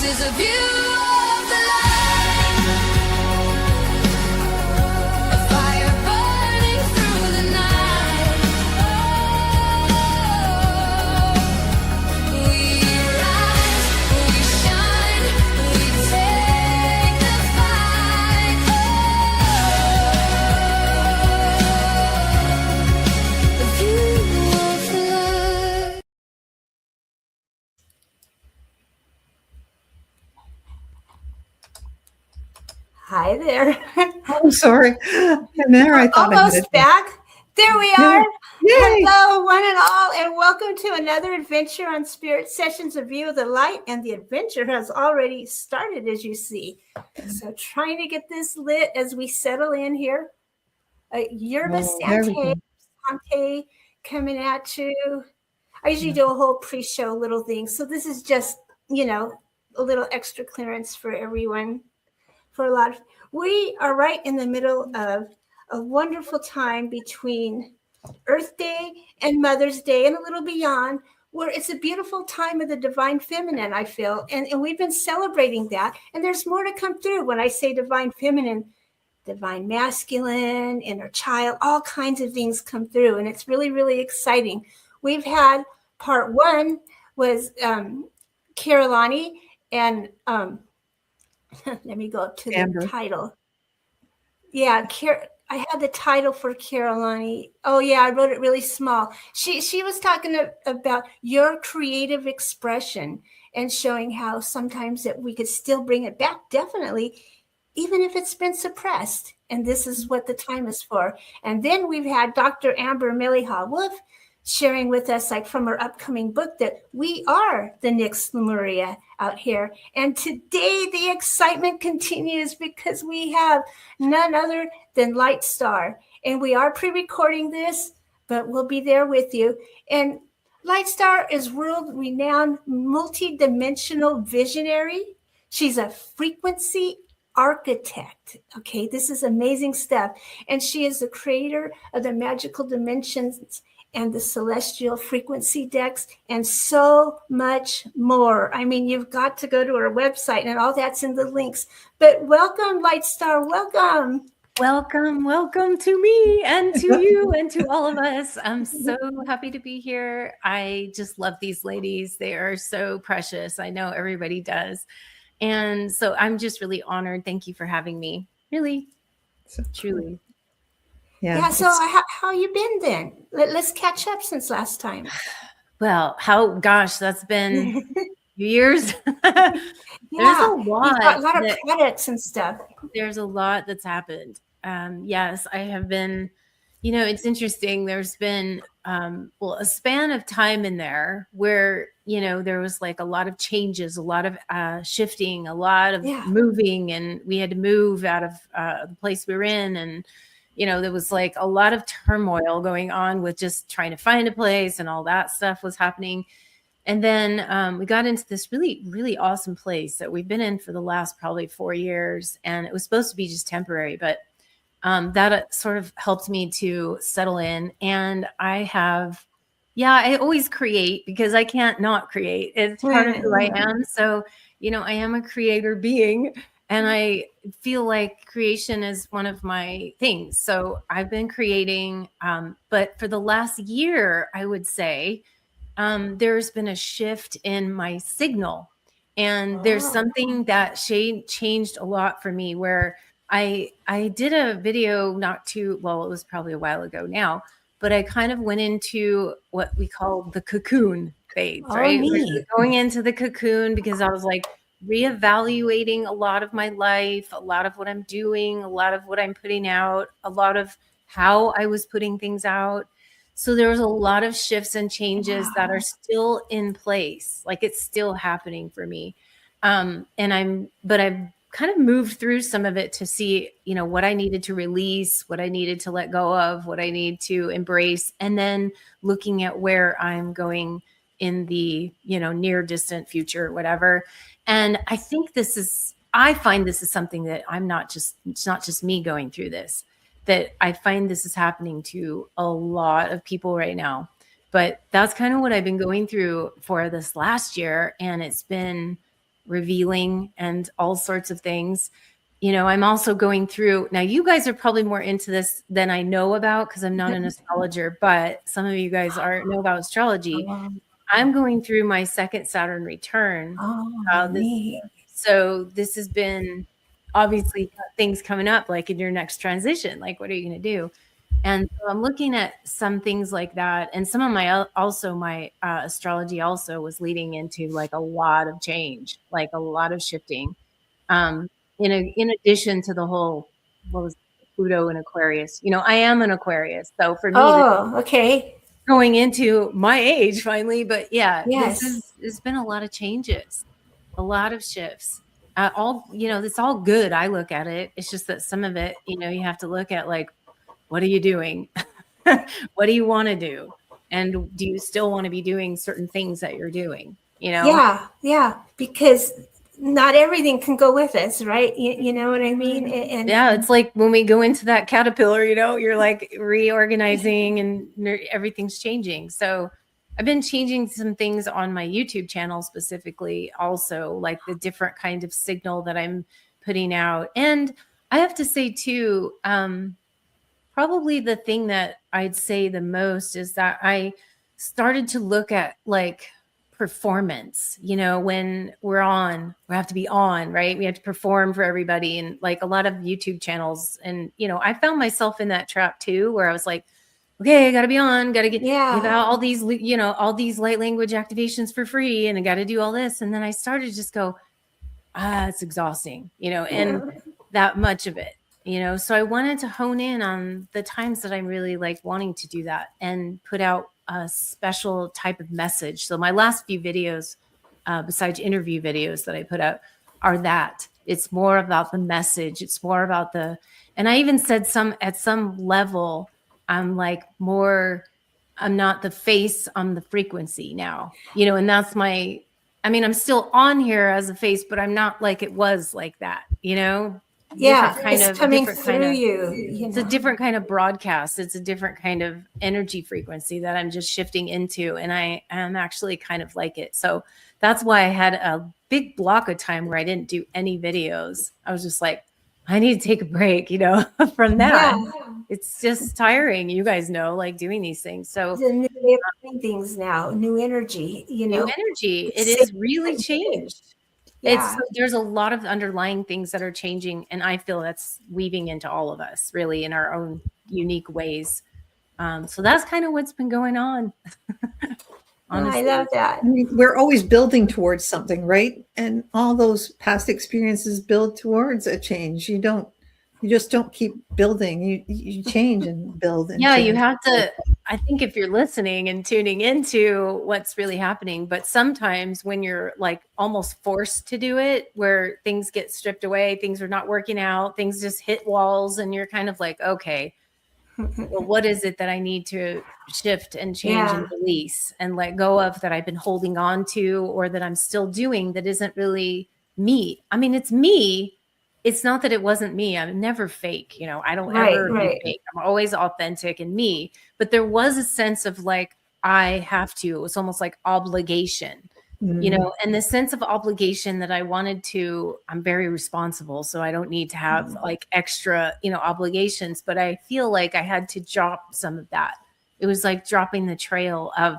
is a view of the light, a fire burning through the night. Oh, we rise, we shine, we take the fight. Oh, a view of the light. Hi there. Oh, sorry. And there I thought I had Almost it. back. There we Yeah. are. Yay! Hello, one and all, and welcome to another adventure on Spirit Sessions, a View of the Light. And the adventure has already started, as you see. So trying to get this lit as we settle in here. Yerba There we Sante, go. Sante coming at you. I usually do a whole pre-show little thing. So this is just, a little extra clearance for everyone. We are right in the middle of a wonderful time between Earth Day and Mother's Day and a little beyond, where it's a beautiful time of the divine feminine, I feel. And we've been celebrating that. And there's more to come through when I say divine feminine, divine masculine, inner child, all kinds of things come through. And it's really, really exciting. We've had part one was Carolani and let me go up to Amber. the title. Yeah, I had the title for Carolani. Oh yeah, I wrote it really small. She was talking about your creative expression and showing how sometimes that we could still bring it back, definitely, even if it's been suppressed. And this is what the time is for. And then we've had Dr. Amber Milliha-Wolf sharing with us, like from her upcoming book, that we are the next Lemuria out here. And today the excitement continues because we have none other than Lightstar. And we are pre-recording this, but we'll be there with you. And Lightstar is world-renowned multidimensional visionary. She's a frequency architect. Okay, this is amazing stuff. And she is the creator of the magical dimensions and the celestial frequency decks, and so much more. I mean, you've got to go to our website, and all that's in the links. But welcome, Lightstar, welcome. Welcome to me and to you and to all of us. I'm so happy to be here. I just love these ladies. They are so precious. I know everybody does. And so I'm just really honored. Thank you for having me. Really, truly. Yeah, so how you been then? Let's catch up since last time. Well, that's been years. There's a lot. You've got a lot of products and stuff. There's a lot that's happened. Yes, I have been, it's interesting. There's been, a span of time in there where, there was like a lot of changes, a lot of shifting, a lot of moving, and we had to move out of the place we were in. And, there was like a lot of turmoil going on with just trying to find a place, and all that stuff was happening. And then we got into this really, really awesome place that we've been in for the last probably 4 years. And it was supposed to be just temporary, but that sort of helped me to settle in. And I always create because I can't not create. It's part of who I am. So, I am a creator being, and I feel like creation is one of my things. So I've been creating, but for the last year, I would say, there's been a shift in my signal, and there's something that changed a lot for me, where I did a video it was probably a while ago now, but I kind of went into what we call the cocoon phase, right? Going into the cocoon because I was like reevaluating a lot of my life, a lot of what I'm doing, a lot of what I'm putting out, a lot of how I was putting things out. So there was a lot of shifts and changes that are still in place. Like it's still happening for me. But I've kind of moved through some of it to see, what I needed to release, what I needed to let go of, what I need to embrace, and then looking at where I'm going in the, near distant future, whatever. And I think I find this is something that it's not just me going through this, that I find this is happening to a lot of people right now. But that's kind of what I've been going through for this last year. And it's been revealing and all sorts of things. You know, I'm also going through, now you guys are probably more into this than I know about because I'm not an astrologer, but some of you guys know about astrology. I'm going through my second Saturn return. So this has been obviously things coming up, like in your next transition, like what are you going to do? And so I'm looking at some things like that. And some of my astrology also was leading into like a lot of change, like a lot of shifting. In addition to the whole, what was Pluto and Aquarius, you know, I am an Aquarius. So for me, Okay. going into my age finally, but yeah, Yes. there's been a lot of changes, a lot of shifts. It's all good. I look at it. It's just that some of it, you know, you have to look at like, what are you doing? What do you want to do? And do you still want to be doing certain things that you're doing? You know? Yeah. Because not everything can go with us, right? You know what I mean? And yeah, it's like when we go into that caterpillar, you know, you're like reorganizing and everything's changing. So I've been changing some things on my YouTube channel specifically, also like the different kind of signal that I'm putting out. And I have to say too, probably the thing that I'd say the most is that I started to look at like performance, you know, when we have to be on, right? We have to perform for everybody, and like a lot of YouTube channels. And, you know, I found myself in that trap too, where I was like, okay, I got to be on, got to give out all these, you know, all these light language activations for free. And I got to do all this. And then I started to just go, it's exhausting, you know, and that much of it. You know, so I wanted to hone in on the times that I'm really like wanting to do that and put out a special type of message. So my last few videos, besides interview videos that I put out, are that it's more about the message. It's more about and I even said at some level, I'm like I'm not the face, I'm the frequency now, you know, and that's I'm still on here as a face, but I'm not like it was like that, you know? It's coming through you. It's a different kind of broadcast. It's a different kind of energy frequency that I'm just shifting into. And I am actually kind of like it. So that's why I had a big block of time where I didn't do any videos. I was just like, I need to take a break, you know, from that. It's just tiring. You guys know, like doing these things. So it's a new way of doing things now, new energy, you know. New energy. It is really changed. There's a lot of underlying things that are changing, and I feel that's weaving into all of us really in our own unique ways. So that's kind of what's been going on. I love that. I mean, we're always building towards something, right? And all those past experiences build towards a change. You just don't keep building. You change and build. And you have to. I think if you're listening and tuning into what's really happening, but sometimes when you're like almost forced to do it, where things get stripped away, things are not working out, things just hit walls, and you're kind of like, okay, well, what is it that I need to shift and change and release and let go of that I've been holding on to, or that I'm still doing that isn't really me? I mean, it's me. It's not that it wasn't me. I'm never fake. You know, I don't ever be fake. I'm always authentic and me. But there was a sense of like, I have to. It was almost like obligation, you know, and the sense of obligation that I wanted to, I'm very responsible. So I don't need to have like extra, you know, obligations. But I feel like I had to drop some of that. It was like dropping the trail of,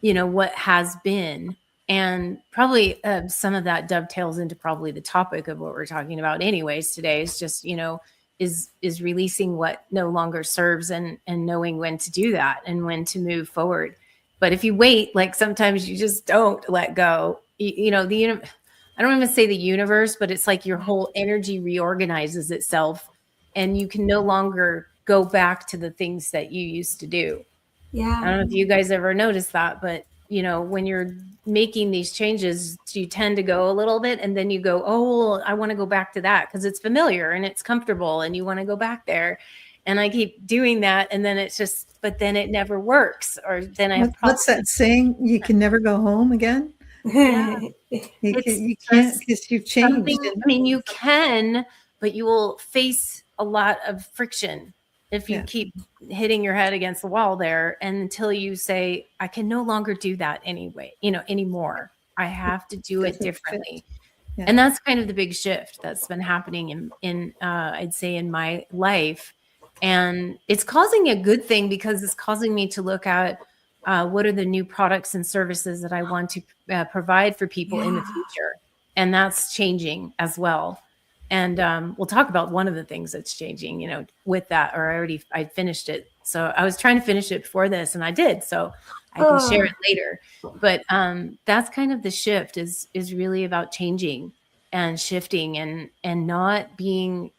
you know, what has been. And probably some of that dovetails into probably the topic of what we're talking about anyways today, is just, you know, is releasing what no longer serves and knowing when to do that and when to move forward. But if you wait, like sometimes you just don't let go, you know, I don't even say the universe, but it's like your whole energy reorganizes itself and you can no longer go back to the things that you used to do. I don't know if you guys ever noticed that, but you know, when you're making these changes, you tend to go a little bit and then you go, oh, well, I want to go back to that because it's familiar and it's comfortable and you want to go back there. And I keep doing that. And then it's just, but then it never works. Or then I have what's that saying? You can never go home again? You can't because you've changed. I mean, you can, but you will face a lot of friction if you keep hitting your head against the wall there, and until you say, I can no longer do that anyway, you know, anymore. I have to do it differently. Yeah. And that's kind of the big shift that's been happening in I'd say in my life. And it's causing a good thing because it's causing me to look at what are the new products and services that I want to provide for people in the Yeah. future. And that's changing as well. And we'll talk about one of the things that's changing, you know, with that, or I finished it. So I was trying to finish it before this and I did. So I can share it later. But that's kind of the shift is really about changing and shifting and not being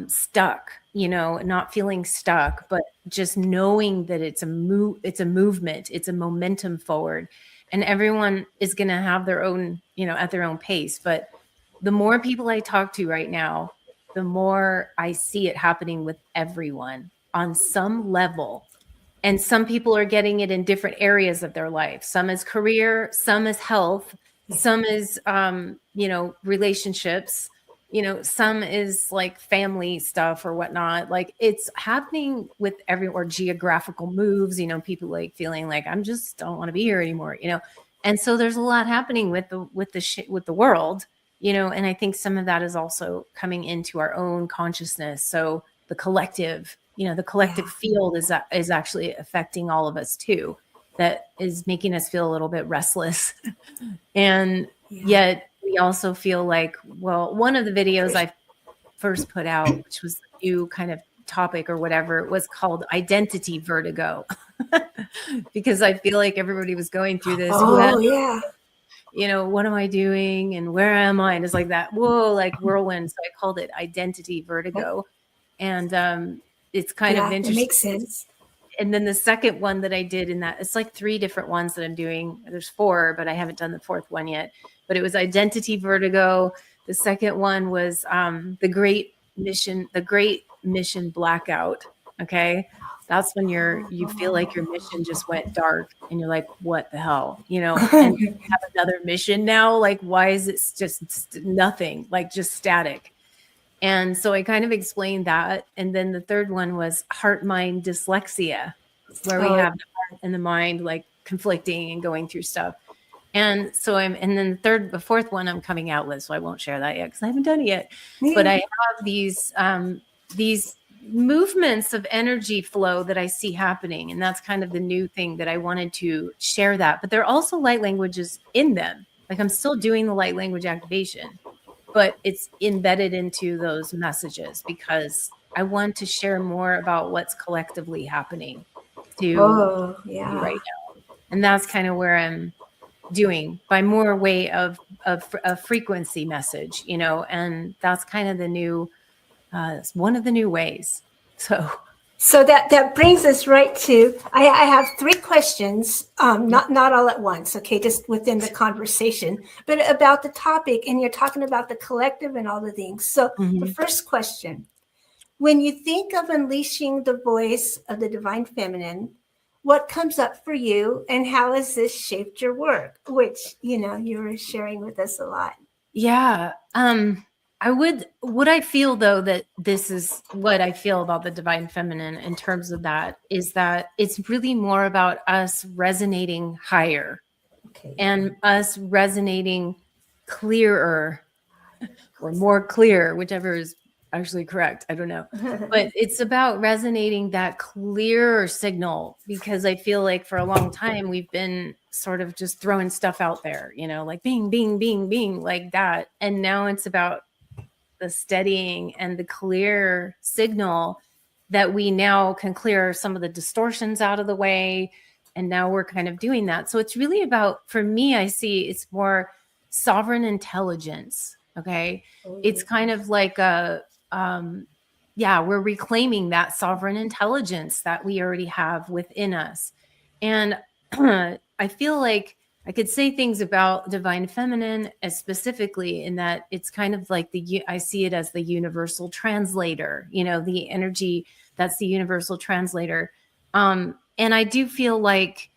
stuck, you know, not feeling stuck, but just knowing that it's a movement, it's a momentum forward, and everyone is going to have their own, you know, at their own pace. But the more people I talk to right now, the more I see it happening with everyone on some level. And some people are getting it in different areas of their life. Some is career, some is health, some is, you know, relationships, you know, some is like family stuff or whatnot. Like it's happening with or geographical moves, you know, people like feeling like don't want to be here anymore, you know? And so there's a lot happening with the world, you know, and I think some of that is also coming into our own consciousness. So the collective, you know, the collective field is actually affecting all of us too. That is making us feel a little bit restless. And yet we also feel like, well, one of the videos I first put out, which was a new kind of topic or whatever, it was called identity vertigo. Because I feel like everybody was going through this. You know, what am I doing and where am I? And it's like that, whoa, like whirlwind. So I called it identity vertigo. And it's kind of interesting. It makes sense. And then the second one that I did in that, it's like 3 different ones that I'm doing. There's 4, but I haven't done the 4th one yet. But it was identity vertigo. The second one was the great mission blackout. Okay. That's when you feel like your mission just went dark and you're like, what the hell, you know, and you have another mission now. Like, why is it just nothing, like just static? And so I kind of explained that. And then the third one was heart-mind dyslexia, where we have the heart and the mind like conflicting and going through stuff. And so and then the 4th one I'm coming out with, so I won't share that yet because I haven't done it yet. But I have these movements of energy flow that I see happening. And that's kind of the new thing that I wanted to share that. But there are also light languages in them. Like I'm still doing the light language activation, but it's embedded into those messages because I want to share more about what's collectively happening right now. And that's kind of where I'm doing by more way of a frequency message, you know, and that's kind of the new, one of the new ways. So that brings us right to, I have 3 questions, not all at once, okay, just within the conversation, but about the topic, and you're talking about the collective and all the things. So the first question, when you think of unleashing the voice of the divine feminine, what comes up for you and how has this shaped your work, which, you know, you were sharing with us a lot? Yeah. Would I feel though that this is what I feel about the divine feminine in terms of that is that it's really more about us resonating higher and us resonating clearer or more clear, whichever is actually correct. I don't know, but it's about resonating that clearer signal because I feel like for a long time we've been sort of just throwing stuff out there, you know, like bing, bing, bing, bing, like that. And now it's about the steadying and the clear signal that we now can clear some of the distortions out of the way. And now we're kind of doing that. So it's really about, for me, I see it's more sovereign intelligence. Okay. It's kind of like we're reclaiming that sovereign intelligence that we already have within us. And I feel like I could say things about divine feminine as specifically in that it's kind of like I see it as the universal translator, you know, the energy that's the universal translator. And I do feel like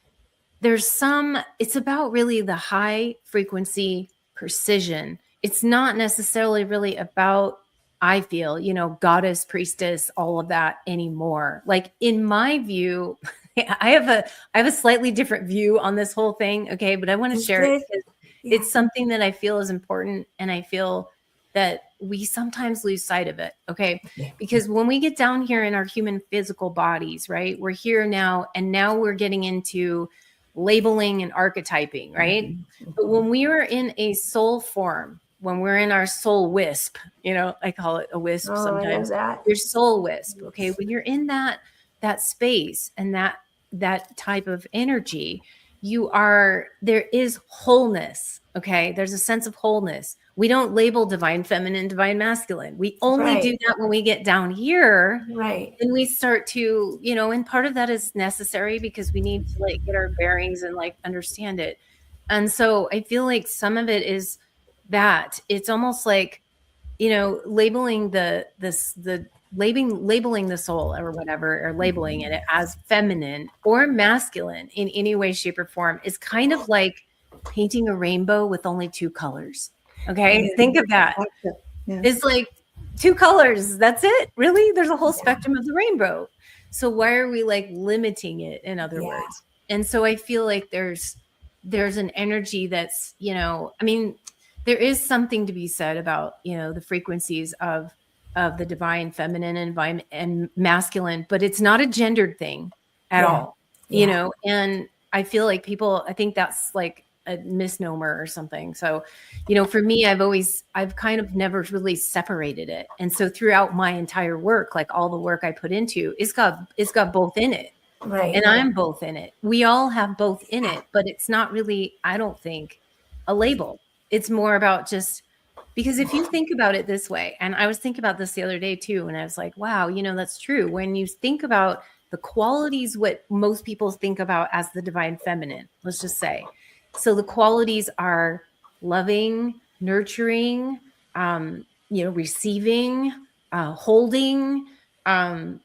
it's about really the high frequency precision. It's not necessarily really about, I feel, you know, goddess, priestess, all of that anymore. Like in my view, I have a slightly different view on this whole thing. Okay. But I want to share it because Yeah. It's something that I feel is important, and I feel that we sometimes lose sight of it. Okay. Because when we get down here in our human physical bodies, right, we're here now, and now we're getting into labeling and archetyping, right? But when we are in a soul form, when we're in our soul wisp, I call it a wisp Oh, I love sometimes. that. Your soul wisp. Okay. When you're in that space and that type of energy, there is wholeness. Okay. There's a sense of wholeness. We don't label divine feminine, divine masculine. We only do that when we get down here. Right. And we start to, and part of that is necessary because we need to like get our bearings and like understand it. And so I feel like some of it is that it's almost like, labeling labeling the soul or whatever, or labeling it as feminine or masculine in any way, shape, or form is kind of like painting a rainbow with only two colors. Okay. Think of that. Yeah. It's like two colors. That's it. Really? There's a whole spectrum of the rainbow. So why are we like limiting it, in other words? And so I feel like there's an energy that's, there is something to be said about, the frequencies of the divine feminine and divine and masculine, but it's not a gendered thing at all, and I feel like I think that's like a misnomer or something. So, for me, I've kind of never really separated it. And so throughout my entire work, like all the work I put into, it's got both in it. Right. And I'm both in it. We all have both in it, but it's not really, I don't think, a label. It's more about just, because if you think about it this way, and I was thinking about this the other day too, and I was like, wow, that's true. When you think about the qualities, what most people think about as the divine feminine, let's just say. So the qualities are loving, nurturing, receiving, holding,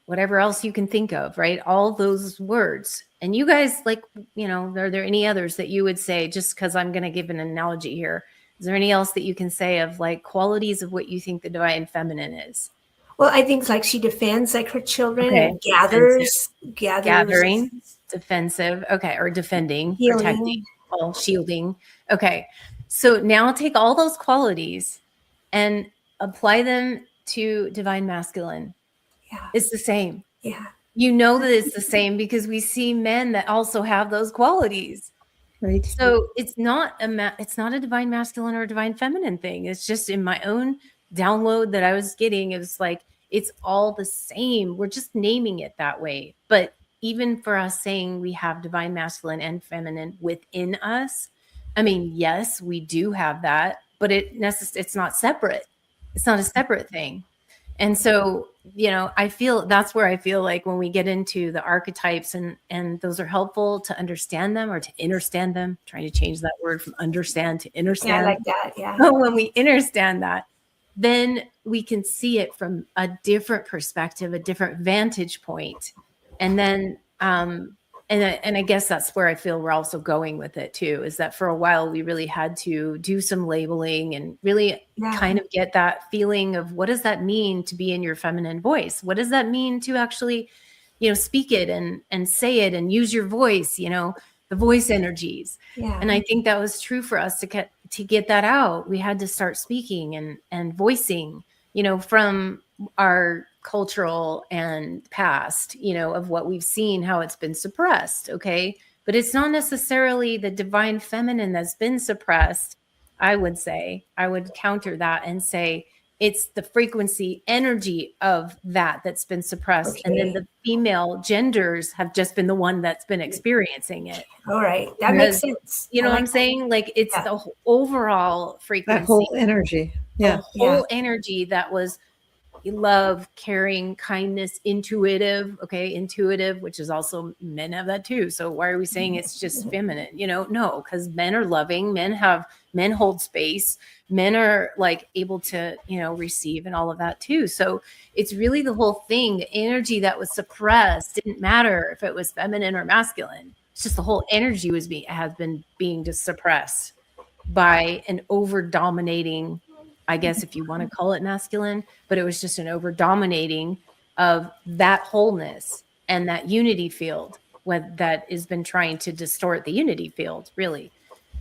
whatever else you can think of, right? All those words. And you guys, like, are there any others that you would say, just because I'm going to give an analogy here, is there any else that you can say of like qualities of what you think the divine feminine is? Well, I think like she defends like her children and gathers. Gathering, defensive. Okay. Or defending, Healing. Protecting, well, shielding. Okay. So now take all those qualities and apply them to divine masculine. Yeah. It's the same. Yeah. That it's the same because we see men that also have those qualities. Right. So it's not a divine masculine or a divine feminine thing. It's just in my own download that I was getting. It was like, it's all the same. We're just naming it that way. But even for us saying we have divine masculine and feminine within us, I mean, yes, we do have that, but it's not separate. It's not a separate thing. And so, that's where I feel like when we get into the archetypes and those are helpful to understand them or to understand them, trying to change that word from understand to understand. Yeah, I like that. Yeah. But when we understand that, then we can see it from a different perspective, a different vantage point. And then, and I guess that's where I feel we're also going with it too, is that for a while we really had to do some labeling and really kind of get that feeling of what does that mean to be in your feminine voice? What does that mean to actually, speak it and say it and use your voice, the voice energies. Yeah. And I think that was true for us to get that out. We had to start speaking and voicing, from our cultural and past, of what we've seen, how it's been suppressed. Okay. But it's not necessarily the divine feminine that's been suppressed. I would counter that and say it's the frequency energy of that's been suppressed. Okay. And then the female genders have just been the one that's been experiencing it. All right. That makes sense. You know what I'm saying? Like it's the overall frequency. That whole energy. Yeah. The whole energy that was love, caring, kindness, intuitive. Okay. Intuitive, which is also men have that too. So why are we saying it's just feminine? No, because men are loving, men hold space, men are like able to, receive and all of that too. So it's really the whole thing. The energy that was suppressed didn't matter if it was feminine or masculine. It's just the whole energy has been being just suppressed by an over dominating, I guess if you want to call it masculine, but it was just an over dominating of that wholeness and that unity field that has been trying to distort the unity field, really.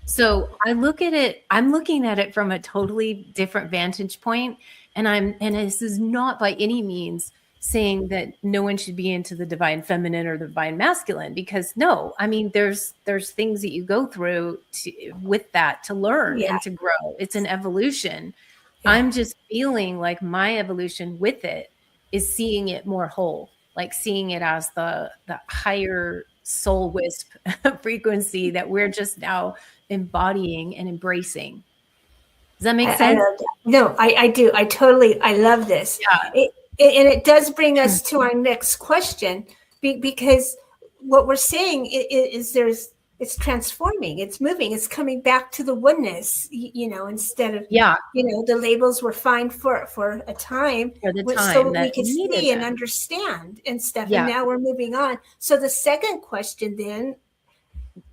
So I'm looking at it from a totally different vantage point. And this is not by any means saying that no one should be into the divine feminine or the divine masculine, because no, I mean, there's things that you go through with that to learn Yeah. and to grow. It's an evolution. Yeah. I'm just feeling like my evolution with it is seeing it more whole, like seeing it as the higher soul wisp frequency that we're just now embodying and embracing. Does that make I sense? love that. No, I do. I love this. Yeah. And it does bring us to our next question, because what we're saying is it's transforming, it's moving, it's coming back to the oneness, instead of, the labels were fine for a time, For the so time we that could needed see and them. understand and stuff. Yeah. And now we're moving on. So the second question then,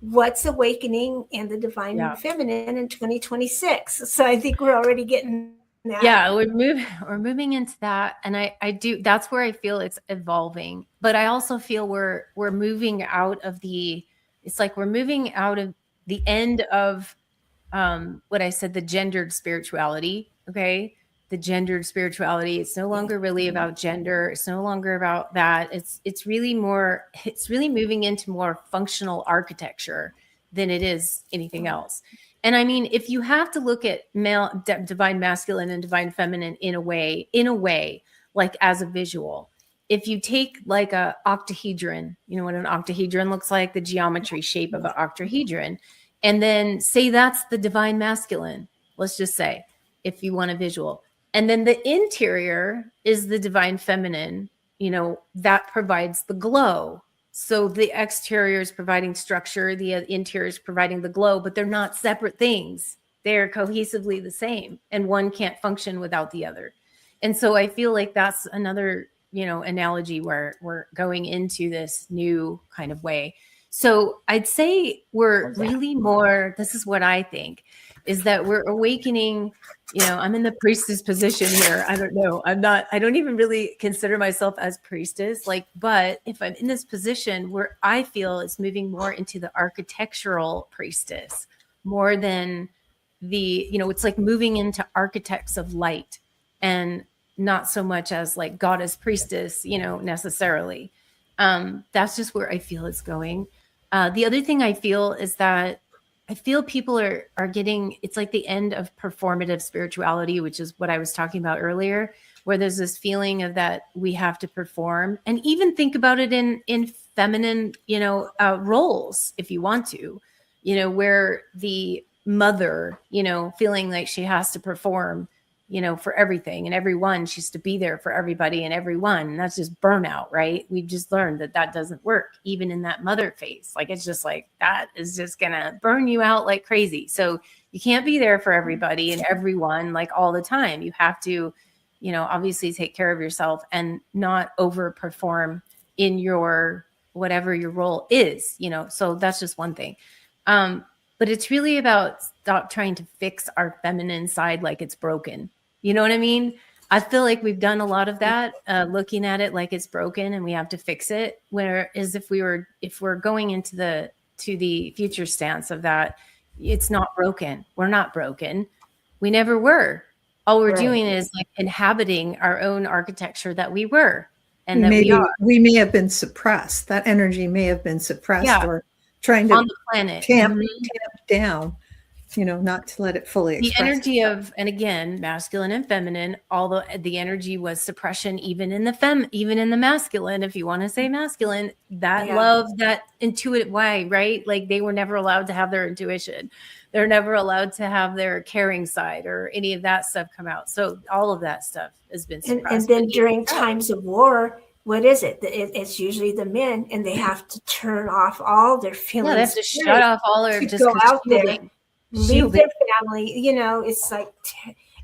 what's awakening and the divine feminine in 2026? So I think we're already getting that. Yeah, we're moving into that. And I do, that's where I feel it's evolving. But I also feel we're moving out of it's like we're moving out of the end of what I said, the gendered spirituality. Okay. The gendered spirituality. It's no longer really about gender. It's no longer about that. It's really moving into more functional architecture than it is anything else. And I mean, if you have to look at divine masculine and divine feminine in a way, like as a visual, if you take like a octahedron, you know what an octahedron looks like, the geometry shape of an octahedron, and then say that's the divine masculine, let's just say, if you want a visual. And then the interior is the divine feminine, that provides the glow. So the exterior is providing structure, the interior is providing the glow, but they're not separate things. They're cohesively the same, and one can't function without the other. And so I feel like that's another, analogy where we're going into this new kind of way. So I'd say we're really more, this is what I think, is that we're awakening. I'm in the priestess position here. I don't know. I don't even really consider myself as priestess, but if I'm in this position where I feel it's moving more into the architectural priestess, more than it's like moving into architects of light, and not so much as like goddess priestess, necessarily. That's just where I feel it's going. The other thing I feel is that I feel people are getting, it's like the end of performative spirituality, which is what I was talking about earlier, where there's this feeling of that we have to perform, and even think about it in feminine, roles, if you want to, where the mother, feeling like she has to perform, for everything and everyone. She's to be there for everybody and everyone. And that's just burnout, right? We've just learned that doesn't work, even in that mother phase. Like, it's just like, that is just going to burn you out like crazy. So you can't be there for everybody and everyone, like all the time. You have to, obviously take care of yourself and not overperform in your, whatever your role is, so that's just one thing. But it's really about stop trying to fix our feminine side like it's broken. You know what I mean? I feel like we've done a lot of that, looking at it like it's broken and we have to fix it. Whereas if we're going into the future stance of that, it's not broken. We're not broken. We never were. All we're doing is like inhabiting our own architecture that we were, and that we may have been suppressed. That energy may have been suppressed, or trying to on the planet tamp down, not to let it fully express. The energy of, and again, masculine and feminine, although the energy was suppression, even in the masculine, if you want to say masculine, that love, that intuitive way, right? Like, they were never allowed to have their intuition. They're never allowed to have their caring side or any of that stuff come out. So all of that stuff has been suppressed. And then during times of war, what is it? It's usually the men, and they have to turn off all their feelings. Yeah, they have to shut off all their, just go out there, leave their family. It's like,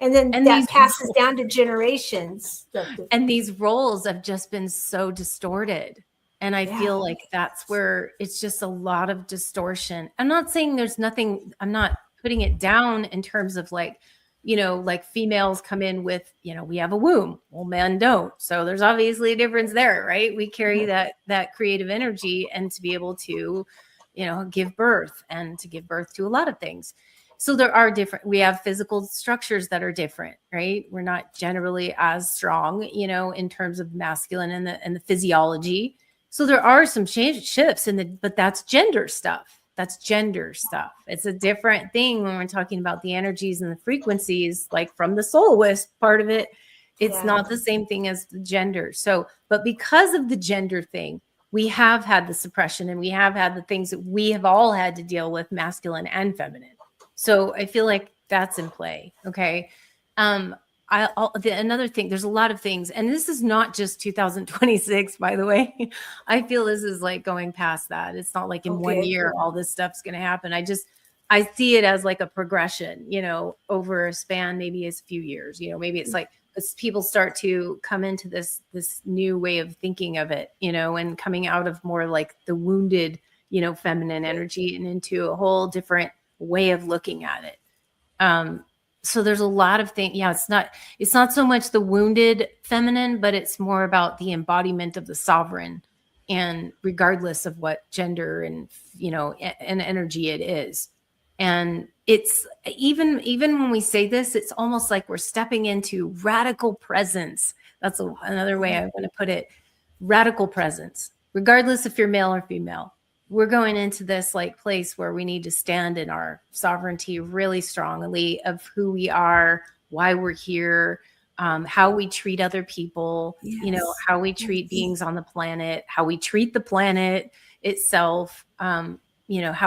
and then that passes down to generations. And these roles have just been so distorted. And I feel like that's where it's just a lot of distortion. I'm not saying there's nothing, I'm not putting it down in terms of like, like females come in with, we have a womb. Well, men don't. So there's obviously a difference there, right? We carry that creative energy, and to be able to, give birth, and to give birth to a lot of things. So there are different, we have physical structures that are different, right? We're not generally as strong, in terms of masculine and the physiology. So there are some shifts but that's gender stuff. That's gender stuff. It's a different thing when we're talking about the energies and the frequencies, like from the soul wisp part of it. It's not the same thing as the gender. So, but because of the gender thing, we have had the suppression, and we have had the things that we have all had to deal with, masculine and feminine. So I feel like that's in play. Okay. Another thing, there's a lot of things, and this is not just 2026, by the way. I feel this is like going past that. It's not like in 1 year, all this stuff's going to happen. I see it as like a progression, over a span, maybe it's a few years, maybe it's like, as people start to come into this new way of thinking of it, and coming out of more like the wounded, feminine energy, and into a whole different way of looking at it. So there's a lot of things. Yeah, it's not so much the wounded feminine, but it's more about the embodiment of the sovereign, and regardless of what gender and energy it is. And it's even when we say this, it's almost like we're stepping into radical presence. That's another way I want to put it. Radical presence, regardless if you're male or female. We're going into this like place where we need to stand in our sovereignty really strongly of who we are, why we're here, how we treat other people, how we treat beings on the planet, how we treat the planet itself, how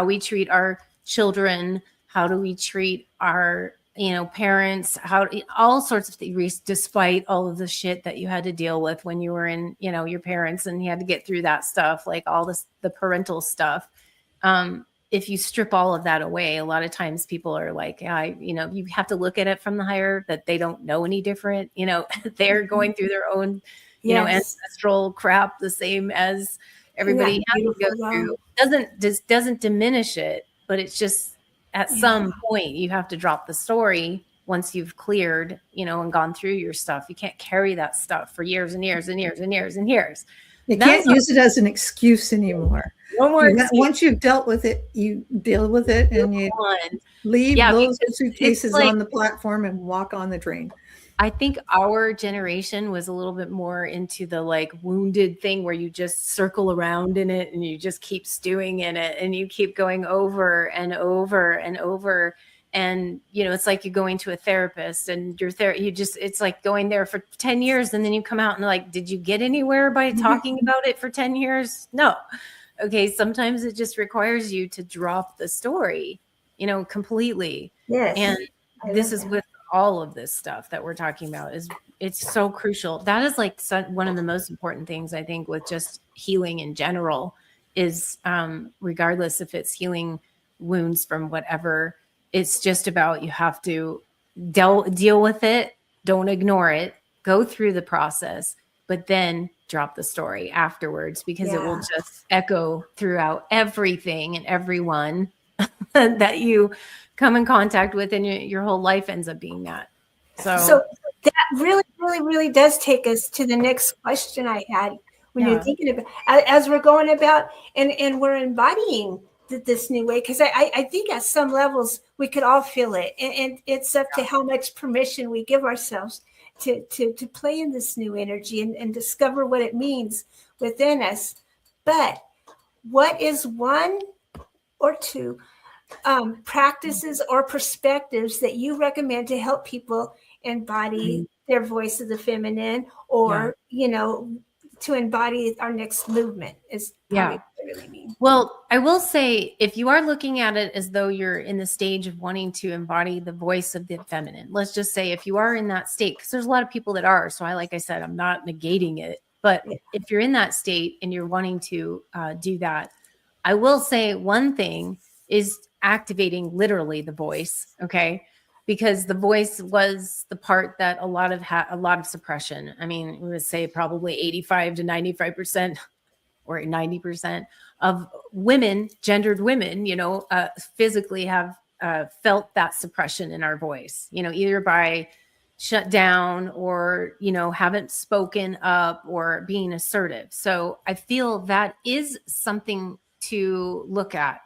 we treat our children, how do we treat our parents, all sorts of things, despite all of the shit that you had to deal with when you were in, your parents, and you had to get through that stuff, like all this, the parental stuff. If you strip all of that away, a lot of times people are like, you have to look at it from the higher, that they don't know any different, they're going through their own, ancestral crap, the same as everybody has to go through. Doesn't diminish it, but it's just, at some point, you have to drop the story once you've cleared, and gone through your stuff. You can't carry that stuff for years and years and years and years and years. You can't use it as an excuse anymore. No more excuse. Once you've dealt with it, you deal with it, and you leave those suitcases on the platform and walk on the drain. I think our generation was a little bit more into the like wounded thing where you just circle around in it and you just keep stewing in it and you keep going over and over and over. And, it's like you're going to a therapist and it's like going there for 10 years. And then you come out and like, did you get anywhere by talking about it for 10 years? No. Okay. Sometimes it just requires you to drop the story, completely. Yes. And this is with all of this stuff that we're talking about, it's so crucial. That is like one of the most important things, I think, with just healing in general is, regardless if it's healing wounds from whatever, it's just about, you have to deal with it. Don't ignore it, go through the process, but then drop the story afterwards, because it will just echo throughout everything and everyone that you come in contact with, and your whole life ends up being that. So that really, really, really does take us to the next question I had when you're thinking about, as we're going about and we're embodying this new way, because I think at some levels we could all feel it, and it's up to how much permission we give ourselves to play in this new energy and discover what it means within us. But what is one or two practices or perspectives that you recommend to help people embody their voice of the feminine, or to embody our next movement is probably what I really mean. Well, I will say, if you are looking at it as though you're in the stage of wanting to embody the voice of the feminine, let's just say if you are in that state, because there's a lot of people that are, so like I said, I'm not negating it, but if you're in that state and you're wanting to do that, I will say one thing is activating literally the voice, okay? Because the voice was the part that a lot of suppression. I mean, we would say probably 85 to 95% or 90% of women, gendered women, physically have felt that suppression in our voice, either by shut down or, haven't spoken up or being assertive. So I feel that is something to look at.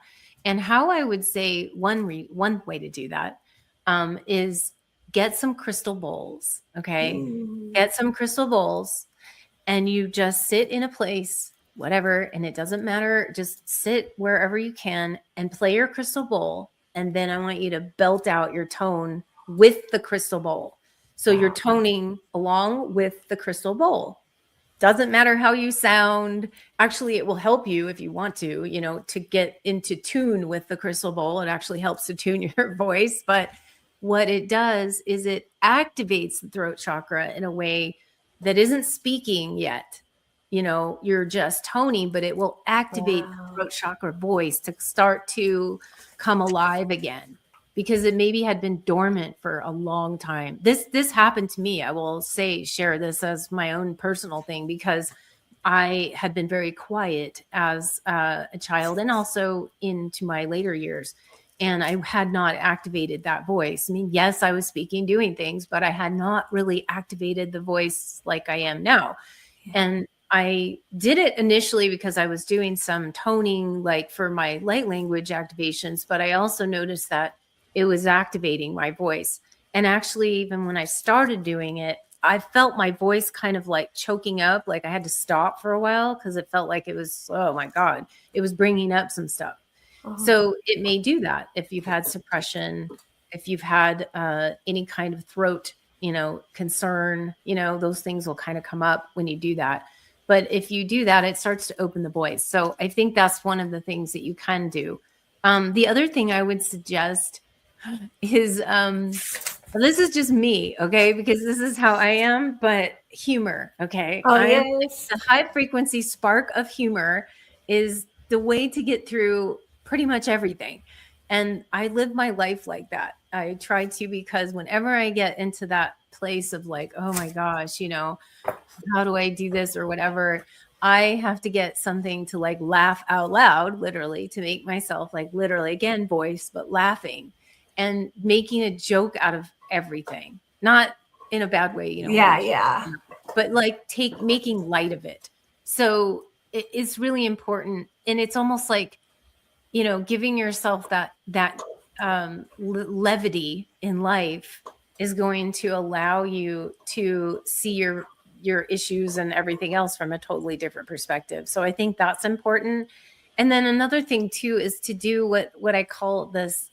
And how I would say one way to do that is get some crystal bowls. Okay. Get some crystal bowls and you just sit in a place, whatever, and it doesn't matter. Just sit wherever you can and play your crystal bowl. And then I want you to belt out your tone with the crystal bowl. So you're toning along with the crystal bowl. Doesn't matter how you sound. Actually, it will help you if you want to, to get into tune with the crystal bowl. It actually helps to tune your voice. But what it does is it activates the throat chakra in a way that isn't speaking yet. You're just toning, but it will activate the throat chakra voice to start to come alive again, because it maybe had been dormant for a long time. This happened to me. I will share this as my own personal thing, because I had been very quiet as a child and also into my later years. And I had not activated that voice. I mean, yes, I was speaking, doing things, but I had not really activated the voice like I am now. And I did it initially because I was doing some toning, like for my light language activations, but I also noticed that it was activating my voice. And actually, even when I started doing it, I felt my voice kind of like choking up, like I had to stop for a while because it felt like it was, oh my God, it was bringing up some stuff. So it may do that if you've had suppression, if you've had any kind of throat, concern, those things will kind of come up when you do that. But if you do that, it starts to open the voice. So I think that's one of the things that you can do. The other thing I would suggest is, this is just me, okay? Because this is how I am, but humor, okay? Yes. The high frequency spark of humor is the way to get through pretty much everything. And I live my life like that. I try to, because whenever I get into that place of like, oh my gosh, how do I do this or whatever, I have to get something to like laugh out loud, literally, to make myself like literally, again, voice, but laughing and making a joke out of everything, not in a bad way, Yeah. but like making light of it. So it's really important. And it's almost like, giving yourself that levity in life is going to allow you to see your issues and everything else from a totally different perspective. So I think that's important. And then another thing too is to do what I call this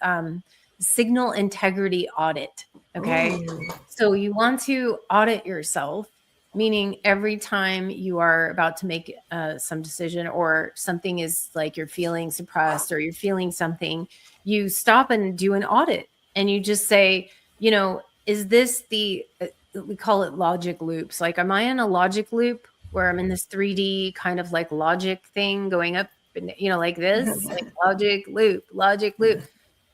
signal integrity audit. Okay. So you want to audit yourself, meaning every time you are about to make some decision or something is like you're feeling suppressed or you're feeling something, you stop and do an audit and you just say, is this we call it logic loops. Like, am I in a logic loop where I'm in this 3D kind of like logic thing going up, like this, like logic loop.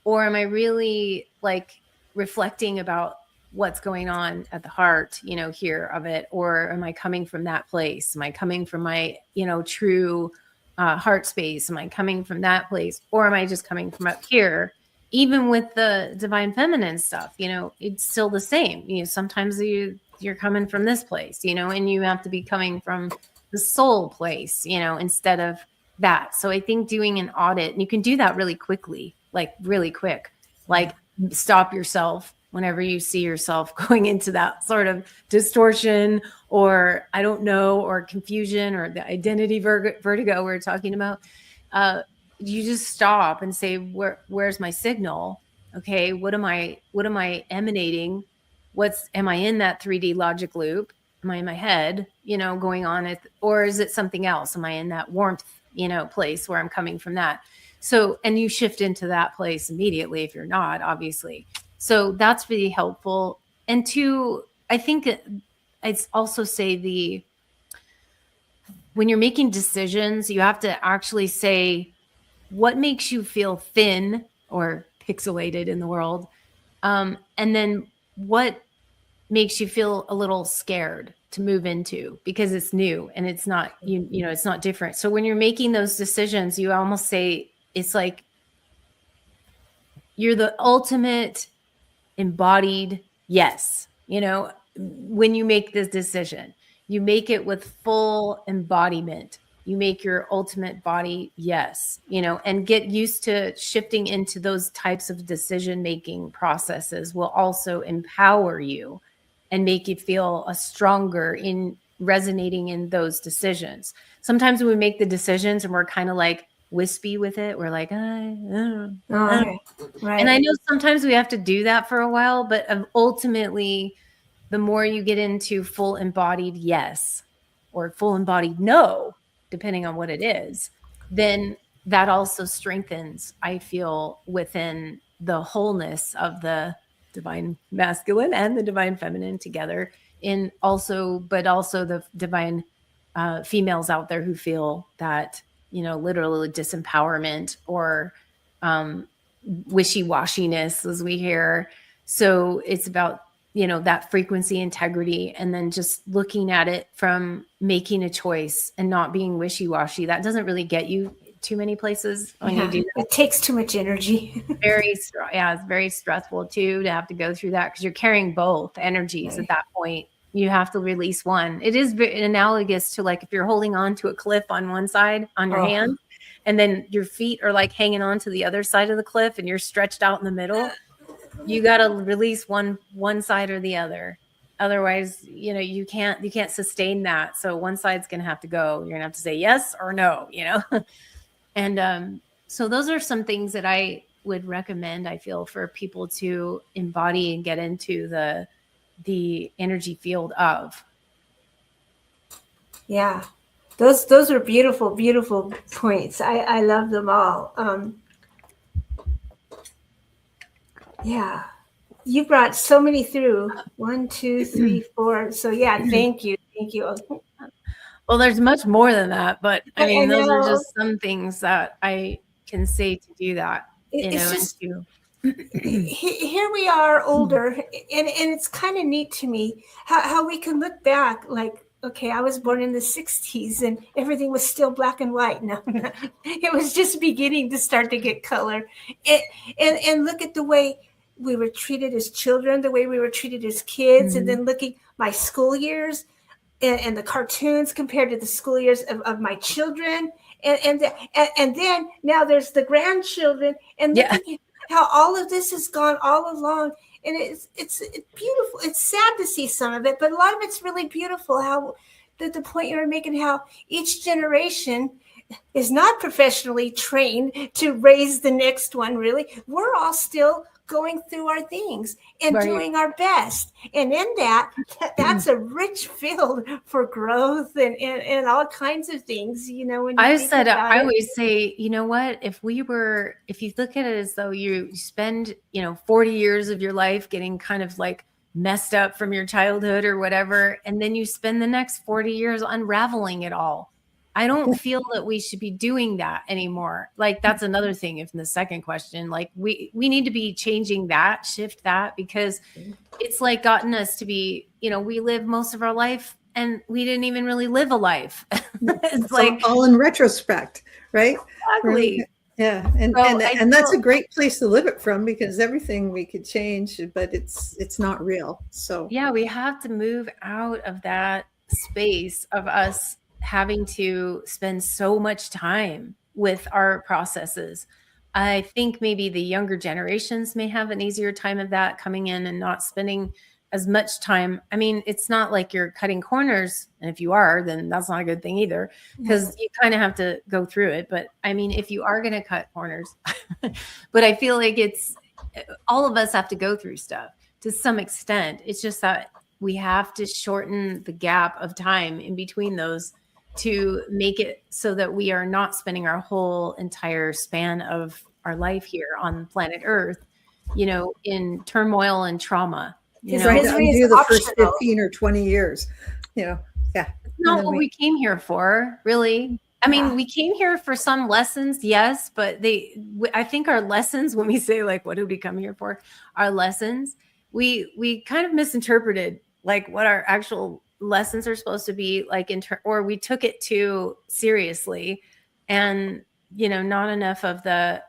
Or am I really like reflecting about what's going on at the heart, here of it? Or am I coming from that place? Am I coming from my, true heart space? Am I coming from that place? Or am I just coming from up here? Even with the divine feminine stuff, it's still the same. Sometimes you're coming from this place, and you have to be coming from the soul place, instead of that. So I think doing an audit, and you can do that really quickly, like really quick, like stop yourself whenever you see yourself going into that sort of distortion or I don't know, or confusion or the identity vertigo we're talking about. You just stop and say, where's my signal? Okay. What am I emanating? Am I in that 3D logic loop? Am I in my head, going on it? Or is it something else? Am I in that warmth, place where I'm coming from that? So, and you shift into that place immediately if you're not, obviously. So that's really helpful. And two, I think I'd also say when you're making decisions, you have to actually say what makes you feel thin or pixelated in the world. And then what makes you feel a little scared to move into because it's new and it's not, it's not different. So when you're making those decisions, you almost say, it's like you're the ultimate embodied yes. When you make this decision, you make it with full embodiment you make your ultimate body yes, and get used to shifting into those types of decision-making processes will also empower you and make you feel a stronger in resonating in those decisions. Sometimes when we make the decisions and we're kind of like wispy with it, we're like, Okay. Right. and I know sometimes we have to do that for a while, but ultimately, the more you get into full embodied yes or full embodied no, depending on what it is, then that also strengthens, I feel, within the wholeness of the divine masculine and the divine feminine together, but also the divine females out there who feel that, literally disempowerment or wishy-washiness, as we hear. So it's about, that frequency integrity, and then just looking at it from making a choice and not being wishy-washy. That doesn't really get you too many places when you do that. It takes too much energy. It's very stressful too to have to go through that, because you're carrying both energies at that point. You have to release one. It is analogous to like if you're holding on to a cliff on one side on your hand, and then your feet are like hanging on to the other side of the cliff and you're stretched out in the middle. You got to release one side or the other. Otherwise, you can't sustain that. So one side's going to have to go. You're going to have to say yes or no, And so those are some things that I would recommend, I feel, for people to embody and get into the energy field of. Yeah. Those are beautiful, beautiful points. I love them all. Yeah. You brought so many through. 1, 2, 3, 4. So yeah, thank you. Thank you. Well, there's much more than that, but I mean, those are know. just some things that I can say to do that. It's just to here we are older, and it's kind of neat to me how we can look back like, okay, I was born in the 60s and everything was still black and white. No, it was just beginning to start to get color. And look at the way we were treated as children, the way we were treated as kids, and then looking my school years and the cartoons compared to the school years of my children. And then now there's the grandchildren, and looking at how all of this has gone all along. And it's beautiful. It's sad to see some of it, but a lot of it's really beautiful. How the point you were making, how each generation is not professionally trained to raise the next one. Really, we're all still going through our things and doing our best. And in that's a rich field for growth and all kinds of things, when you I always say, you know what, if you look at it as though you spend, 40 years of your life getting kind of like messed up from your childhood or whatever, and then you spend the next 40 years unraveling it all. I don't feel that we should be doing that anymore. Like, that's another thing. If in the second question, like we need to be changing that, shift that, because it's like gotten us to be, we live most of our life and we didn't even really live a life. It's like all in retrospect, right? Exactly. Yeah. And that's a great place to live it from, because everything we could change, but it's not real. So yeah, we have to move out of that space of us having to spend so much time with our processes. I think maybe the younger generations may have an easier time of that, coming in and not spending as much time. I mean, it's not like you're cutting corners. And if you are, then that's not a good thing either, because you kind of have to go through it. But I mean, if you are going to cut corners, but I feel like all of us have to go through stuff to some extent. It's just that we have to shorten the gap of time in between those to make it so that we are not spending our whole entire span of our life here on planet Earth, in turmoil and trauma. Trying to undo the first 15 or 20 years, Yeah. It's not what we came here for, really. I mean, we came here for some lessons, yes, but I think our lessons, when we say like, what did we come here for? Our lessons, we kind of misinterpreted like what our actual lessons are supposed to be like, or we took it too seriously, and not enough of the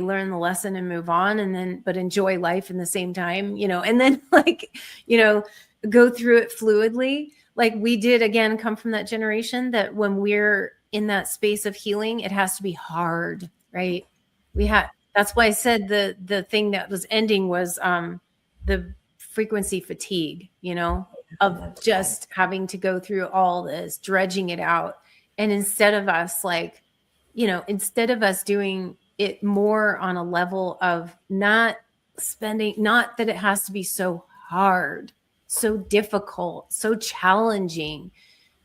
learn the lesson and move on, but enjoy life in the same time, and then go through it fluidly. Like we did, again, come from that generation that when we're in that space of healing, it has to be hard, right? That's why I said the thing that was ending was the frequency fatigue, of just having to go through all this, dredging it out. And instead of us doing it more on a level of not that it has to be so hard, so difficult, so challenging.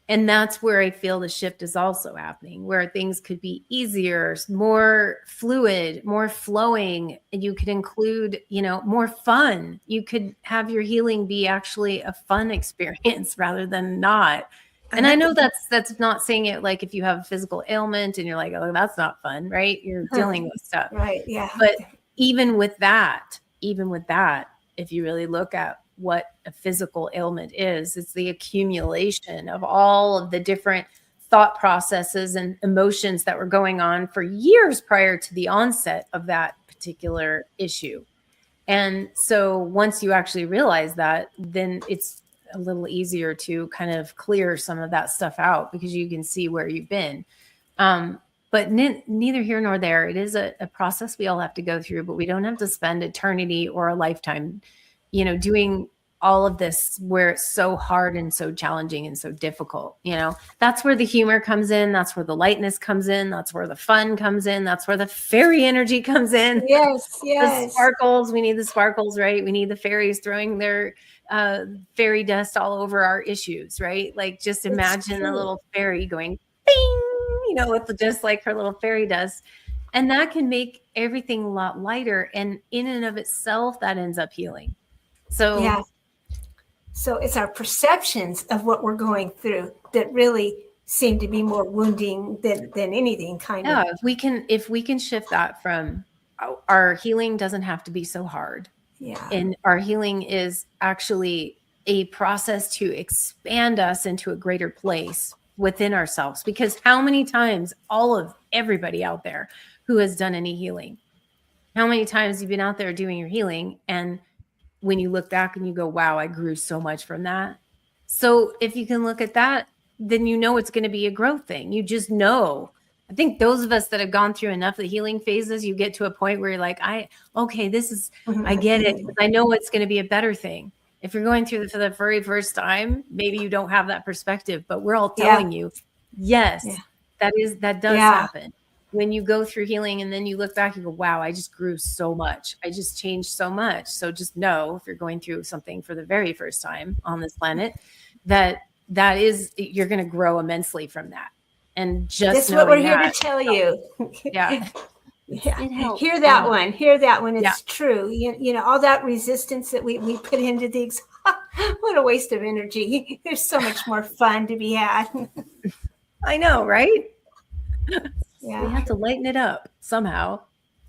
And that's where I feel the shift is also happening, where things could be easier, more fluid, more flowing. And you could include, more fun. You could have your healing be actually a fun experience rather than not. And I know that's not saying it like if you have a physical ailment and you're like, oh, that's not fun, right? You're dealing with stuff. Right. Yeah. But even with that, if you really look at what a physical ailment is, it's the accumulation of all of the different thought processes and emotions that were going on for years prior to the onset of that particular issue. And so once you actually realize that, then it's a little easier to kind of clear some of that stuff out because you can see where you've been. But neither here nor there. It is a process we all have to go through, but we don't have to spend eternity or a lifetime, doing all of this where it's so hard and so challenging and so difficult. That's where the humor comes in. That's where the lightness comes in. That's where the fun comes in. That's where the fairy energy comes in. Yes. The sparkles. We need the sparkles, right? We need the fairies throwing their fairy dust all over our issues, right? Like just imagine a little fairy going bing, with just like her little fairy dust. And that can make everything a lot lighter. And in and of itself, that ends up healing. So, yeah. So it's our perceptions of what we're going through that really seem to be more wounding than anything kind of. Yeah, if we can shift that from our healing doesn't have to be so hard. Yeah. And our healing is actually a process to expand us into a greater place within ourselves. Because how many times everybody out there who has done any healing, how many times you've been out there doing your healing and when you look back and you go, wow, I grew so much from that. So if you can look at that, then it's going to be a growth thing. You just know. I think those of us that have gone through enough of the healing phases, you get to a point where you're like, I get it. I know it's going to be a better thing. If you're going through it for the very first time, maybe you don't have that perspective, but we're all telling you, yes, that does happen. When you go through healing and then you look back and go, wow, I just grew so much. I just changed so much. So just know if you're going through something for the very first time on this planet, you're going to grow immensely from that. And just that's what we're here to tell you. Yeah. Hear that one. Hear that one. It's true. All that resistance that we put into things. What a waste of energy. There's so much more fun to be had. I know, right? Yeah. We have to lighten it up somehow.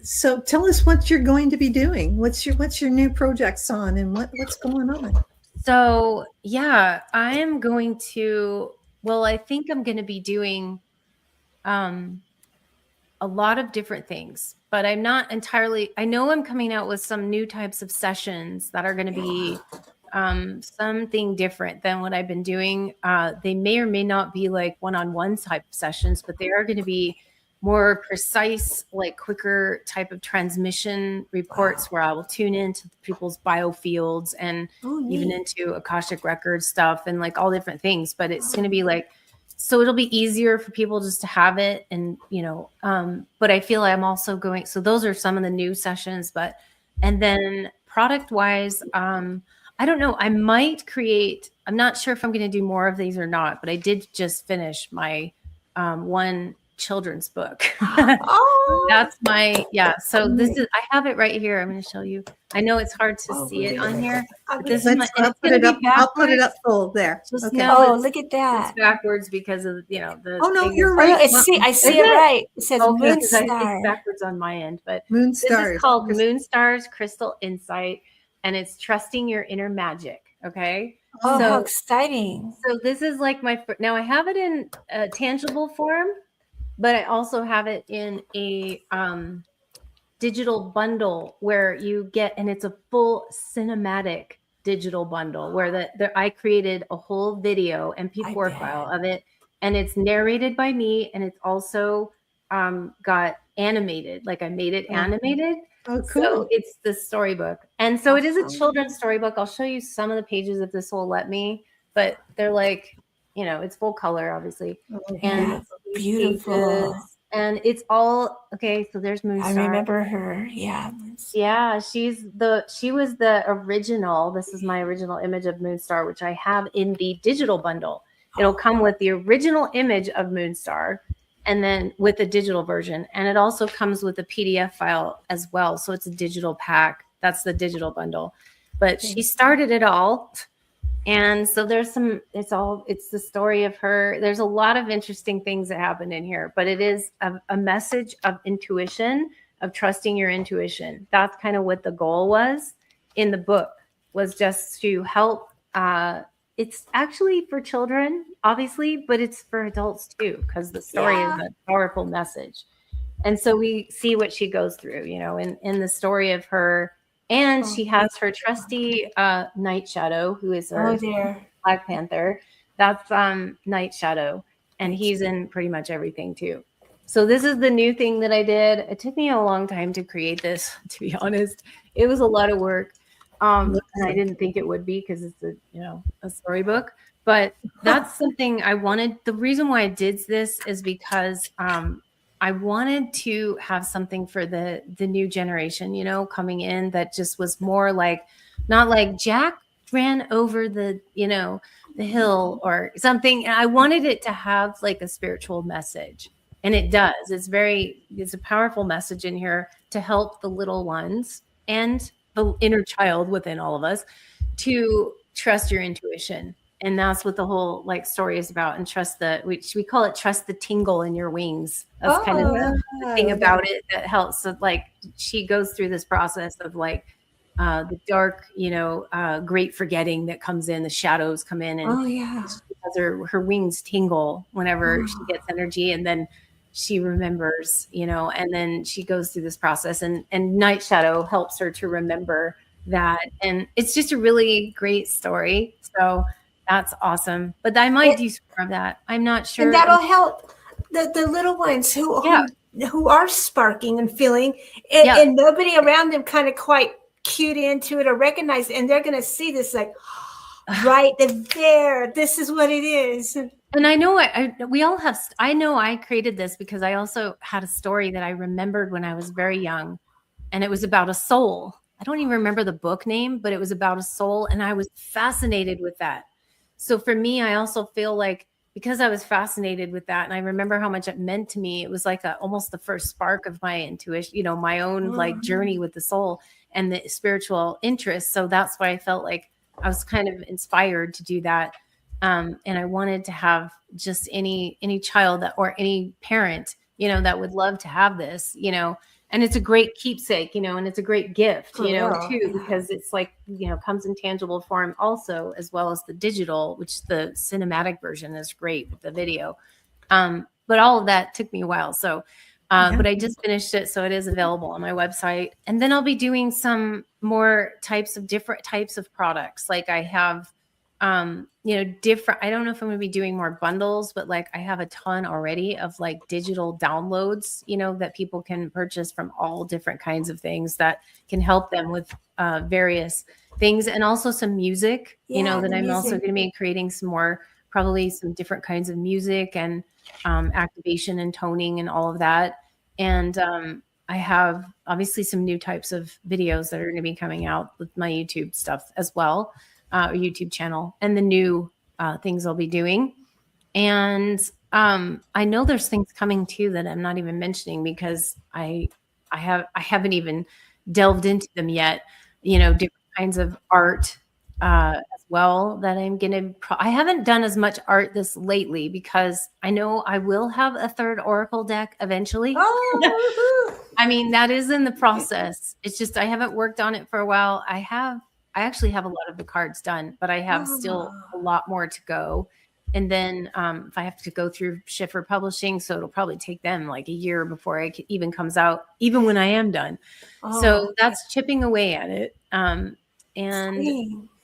So tell us what you're going to be doing. What's your new projects on and what's going on? So I am going to, I think I'm going to be doing a lot of different things, but I'm not entirely, I know I'm coming out with some new types of sessions that are going to be something different than what I've been doing. They may or may not be like one-on-one type of sessions, but they are going to be more precise, like quicker type of transmission reports where I will tune into people's biofields and even into Akashic record stuff and like all different things. But it's going to be like, so it'll be easier for people just to have it. And, but I feel I'm also going, so those are some of the new sessions, and then product wise, I don't know, I might create, I'm not sure if I'm going to do more of these or not, but I did just finish my one children's book. That's my, so this is, I have it right here. I'm going to show you. I know it's hard to see it on here. I'll put it up full there. Okay. Look at that. It's backwards because of, the. Oh no, you're right. I see it right. It says Moonstar. It's backwards on my end, but Moonstars. This is called Moonstars Crystal Insight, and it's trusting your inner magic. Okay. Oh, how exciting. So this is like now I have it in a tangible form, but I also have it in a digital bundle where you get, and it's a full cinematic digital bundle where I created a whole video MP4 file of it and it's narrated by me, and it's also got animated. Like I made it animated. Oh, So cool. it's the storybook. And so it is a Awesome. children's storybook. I'll show you some of the pages if this will let me, but they're like, you know, it's full color, obviously. And Yeah, these beautiful. pages, and it's all okay. So there's Moonstar. I remember her. Yeah. Yeah, she was the original. This is my original image of Moonstar, which I have in the digital bundle. It'll come with the original image of Moonstar, and then with the digital version. And it also comes with a PDF file as well. So it's a digital pack. That's the digital bundle. But she started it all. And so there's it's the story of her. There's a lot of interesting things that happen in here, but it is a message of intuition, of trusting your intuition. That's kind of what the goal was in the book, was just to help. It's actually for children, obviously, but it's for adults too, because the story is a powerful message. And so we see what she goes through, you know, in the story of her. And she has her trusty Night Shadow, who is her Black Panther. That's Night Shadow, and he's in pretty much everything too. So this is the new thing that I did. It took me a long time to create this, to be honest. It was a lot of work. And I didn't think it would be, because it's a storybook. But that's something I wanted. The reason why I did this is because I wanted to have something for the new generation, you know, coming in, that just was more like, not like Jack ran over the hill or something. And I wanted it to have like a spiritual message. And it does. It's a powerful message in here to help the little ones and the inner child within all of us to trust your intuition. And that's what the whole like story is about. And trust we call it trust the tingle in your wings. That's kind of the thing about it that helps. So like she goes through this process of like the dark, great forgetting that comes in, the shadows come in, and her wings tingle whenever she gets energy, and then she remembers, and then she goes through this process, and Night Shadow helps her to remember that. And it's just a really great story. So that's awesome. But I might do some more of that. I'm not sure. And that'll help the little ones who are sparking and feeling, and nobody around them kind of quite cued into it or recognize it. And they're going to see this like, right there, this is what it is. And I know I know I created this because I also had a story that I remembered when I was very young, and it was about a soul. I don't even remember the book name, but it was about a soul, and I was fascinated with that. So for me, I also feel like, because I was fascinated with that, and I remember how much it meant to me, it was like almost the first spark of my intuition, my own like journey with the soul and the spiritual interest. So that's why I felt like I was kind of inspired to do that. And I wanted to have just any child or any parent, that would love to have this, and it's a great keepsake, and it's a great gift, too, because it's like, comes in tangible form also, as well as the digital, which the cinematic version is great with the video. But all of that took me a while. So, but I just finished it. So it is available on my website. And then I'll be doing some more different types of products. Like I have, different, I don't know if I'm going to be doing more bundles, but like I have a ton already of like digital downloads, that people can purchase from all different kinds of things that can help them with various things. And also some music, that I'm also going to be creating probably some different kinds of music and activation and toning and all of that. And I have obviously some new types of videos that are going to be coming out with my YouTube stuff as well. YouTube channel, and the new things I'll be doing. And I know there's things coming too that I'm not even mentioning because I haven't even delved into them yet. Different kinds of art as well that I'm gonna. I haven't done as much art this lately because I know I will have a third Oracle deck eventually. I mean, that is in the process. It's just I haven't worked on it for a while. I actually have a lot of the cards done, but I have still a lot more to go. And then if I have to go through Schiffer Publishing, so it'll probably take them like a year before it even comes out, even when I am done. So that's chipping away at it. And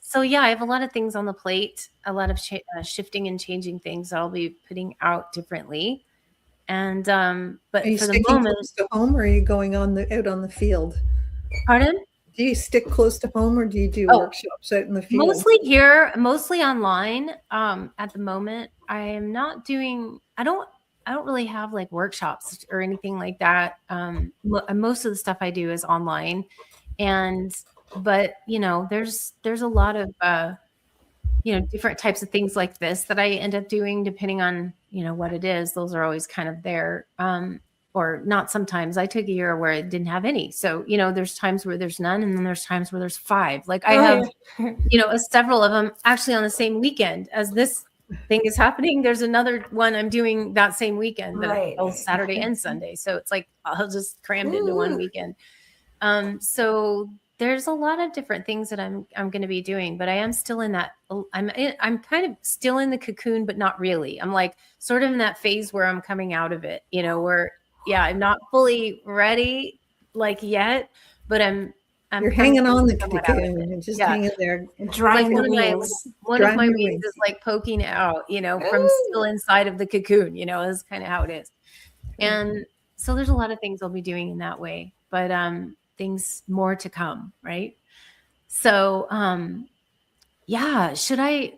So yeah, I have a lot of things on the plate, a lot of shifting and changing things that I'll be putting out differently. And but Are you for the sticking moment, close to home, or are you going on the out on the field? pardon? Do you stick close to home, or do you do Oh, workshops out in the field? mostly here, mostly online. At the moment, I am not doing. I don't really have like workshops or anything like that. Most of the stuff I do is online, and but you know, there's a lot of you know, different types of things like this that I end up doing depending on, you know, what it is. Those are always kind of there. Or not sometimes. I took a year where it didn't have any. So, you know, there's times where there's none, and then there's times where there's 5. Like I have, you know, several of them actually on the same weekend as this thing is happening. There's another one I'm doing that same weekend, that both Saturday and Sunday. So it's like I'll just crammed into one weekend. So there's a lot of different things that I'm going to be doing, but I am still in that. I'm kind of still in the cocoon, but not really. I'm like sort of in that phase where I'm coming out of it, you know, where I'm not fully ready like yet, but I'm You're hanging on the cocoon and just hanging there. Drying like the one of my Drying your wings wings. is like poking out, you know, from still inside of the cocoon, you know, is kind of how it is. And so there's a lot of things I'll be doing in that way, but things more to come, right? So yeah, should I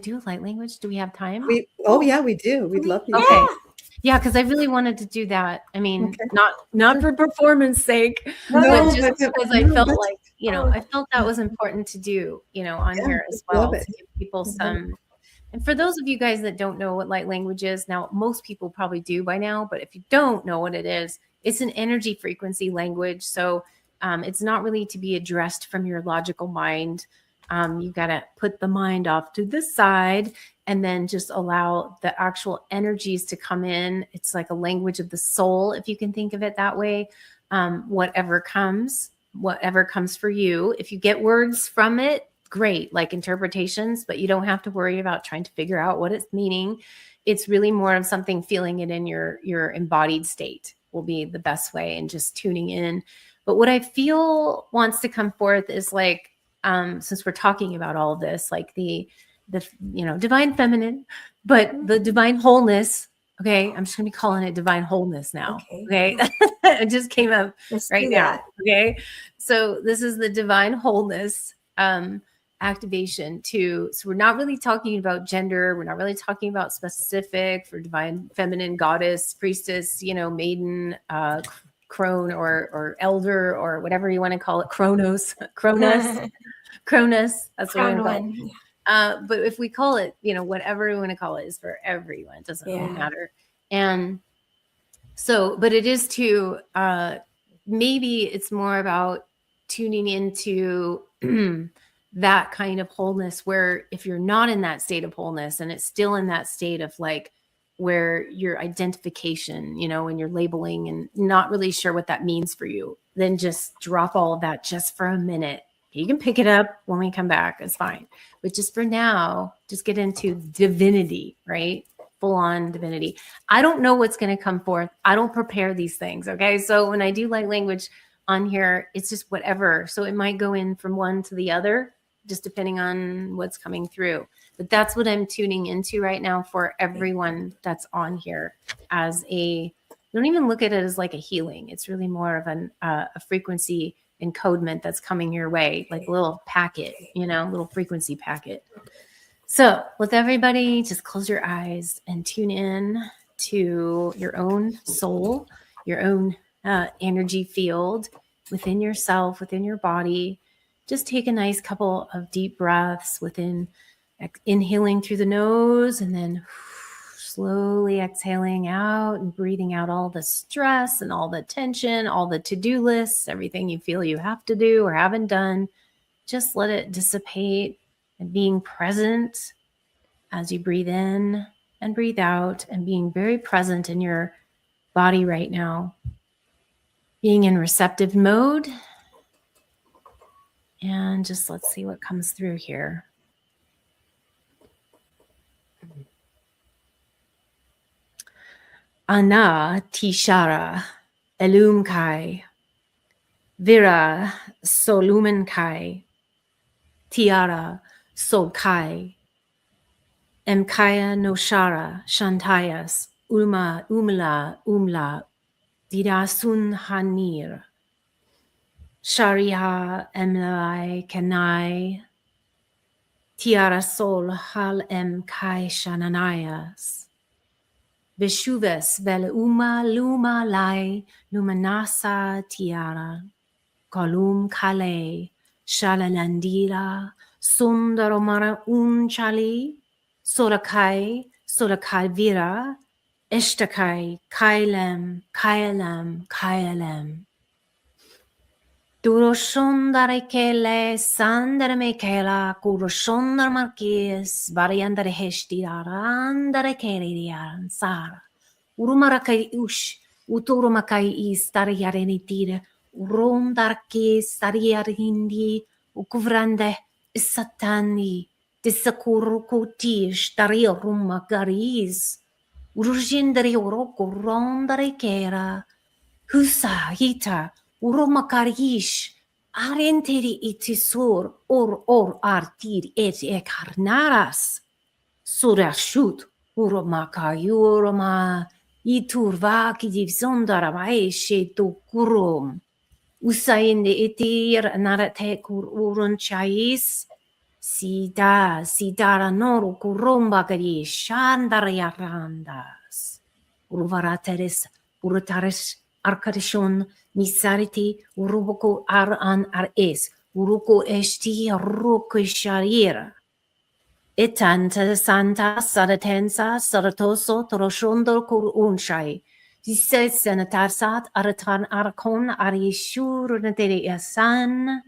do light language? Do we have time? We do. We'd love you. Okay. Yeah, because I really wanted to do that. I mean, not for performance sake, but just because I felt like, you know, I felt that was important to do, you know, on here as well, to give people some. And for those of you guys that don't know what light language is, now most people probably do by now, but if you don't know what it is, it's an energy frequency language. So it's not really to be addressed from your logical mind. You got to put the mind off to the side and then just allow the actual energies to come in. It's like a language of the soul, if you can think of it that way. Whatever comes for you. If you get words from it, great, like interpretations, but you don't have to worry about trying to figure out what it's meaning. It's really more of something, feeling it in your embodied state will be the best way, and just tuning in. But what I feel wants to come forth is like, since we're talking about all of this, like the you know, divine feminine, but the divine wholeness. Okay, I'm just gonna be calling it divine wholeness now. Okay, it just came up right now. Okay, so this is the divine wholeness activation too. So we're not really talking about gender. We're not really talking about specific for divine feminine, goddess, priestess, you know, maiden, crone, or elder, or whatever you want to call it, Chronos. That's what I'm calling. But if we call it, you know, whatever we want to call it, is for everyone. It doesn't really matter. And so, but it is to maybe it's more about tuning into that kind of wholeness, where if you're not in that state of wholeness and it's still in that state of like where your identification, you know, and you're labeling and not really sure what that means for you, then just drop all of that just for a minute. You can pick it up when we come back. It's fine. But just for now, just get into divinity, right? Full on divinity. I don't know what's going to come forth. I don't prepare these things. Okay. So when I do light language on here, it's just whatever. So it might go in from one to the other, just depending on what's coming through. But that's what I'm tuning into right now for everyone that's on here, as a, don't even look at it as like a healing. It's really more of a frequency encodement that's coming your way, like a little packet, you know, little frequency packet. So with everybody, just close your eyes and tune in to your own soul, your own energy field within yourself, within your body. Just take a nice couple of deep breaths within, inhaling through the nose and then slowly exhaling out and breathing out all the stress and all the tension, all the to-do lists, everything you feel you have to do or haven't done. Just let it dissipate, and being present as you breathe in and breathe out, and being very present in your body right now, being in receptive mode. And just let's see what comes through here. Ana Tishara Elum Kai Vira Solumen Kai Tiara Solkai, Mkaya Noshara Shantayas, Umla, Dirasun Hanir, Sharia Emlai Kenai, Tiara Sol Hal Kai Shananayas, Veshuves Vel Luma Lai, Lumanasa Tiara, Kolum Kale, Shalalandira, Sundaromara Unchali, Sorakai Vira, Eshtakai, Kailem. Duroshondare kele, sandere mekela, kuroshondar marquis, variandare heshtirarandare kerian sara. Urumarakai ush, uturumakai is tariarenitire, urondarki stariarindi, ukuvrande isatani, disakurukutish, tariorumagaris, urujindari oroko rondare kera, Husa hita uromakarish arenteri itisur or artir et ekarnaras surashut uromakayuroma iturvaki divsondara maeshe to kurum usainde etir narate kur urunchais sidara noru kurumbagari shandarayarandas urvarateres urutares Arkadishon misariti urubuku an es uruku esti ruku sharira etanta santa saratensa saratoso toroshondo kur unshai dise senatarsat aratan arakon arishur nateri asan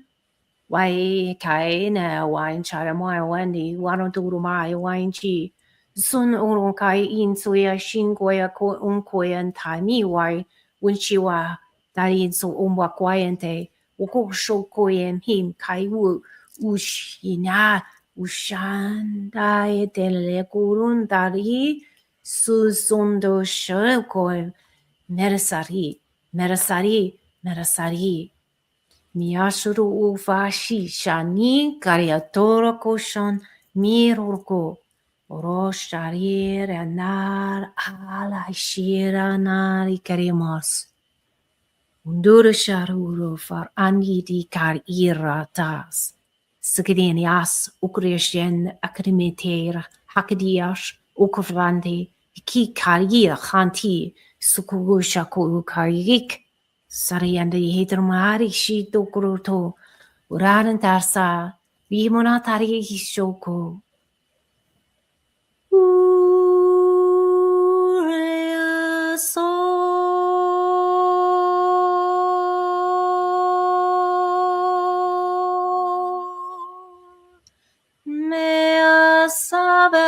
wai kai na wine chara mai wandi wanoduru mai wine chi sun urun kai in suya shingoya ko unkoyan tami wai Winshiwa Darin so umwa kwayente woko shokoyen him kaiwu ushina ushanda etele kurun dari susundo shoko merasari miyashuru ufashi shani kariatoro koshon mirurko Orosharir anar ala shira nari karimas. Undura sharuru far anidi kar iratas. Sigidinias ukrishen akademiter hakadias ukvrandi ki karir hanti sukugusha ku karik. Sariandi hidromari shito kuruto. Uraran tarsa vimonatari hishoko. Mea sabendiha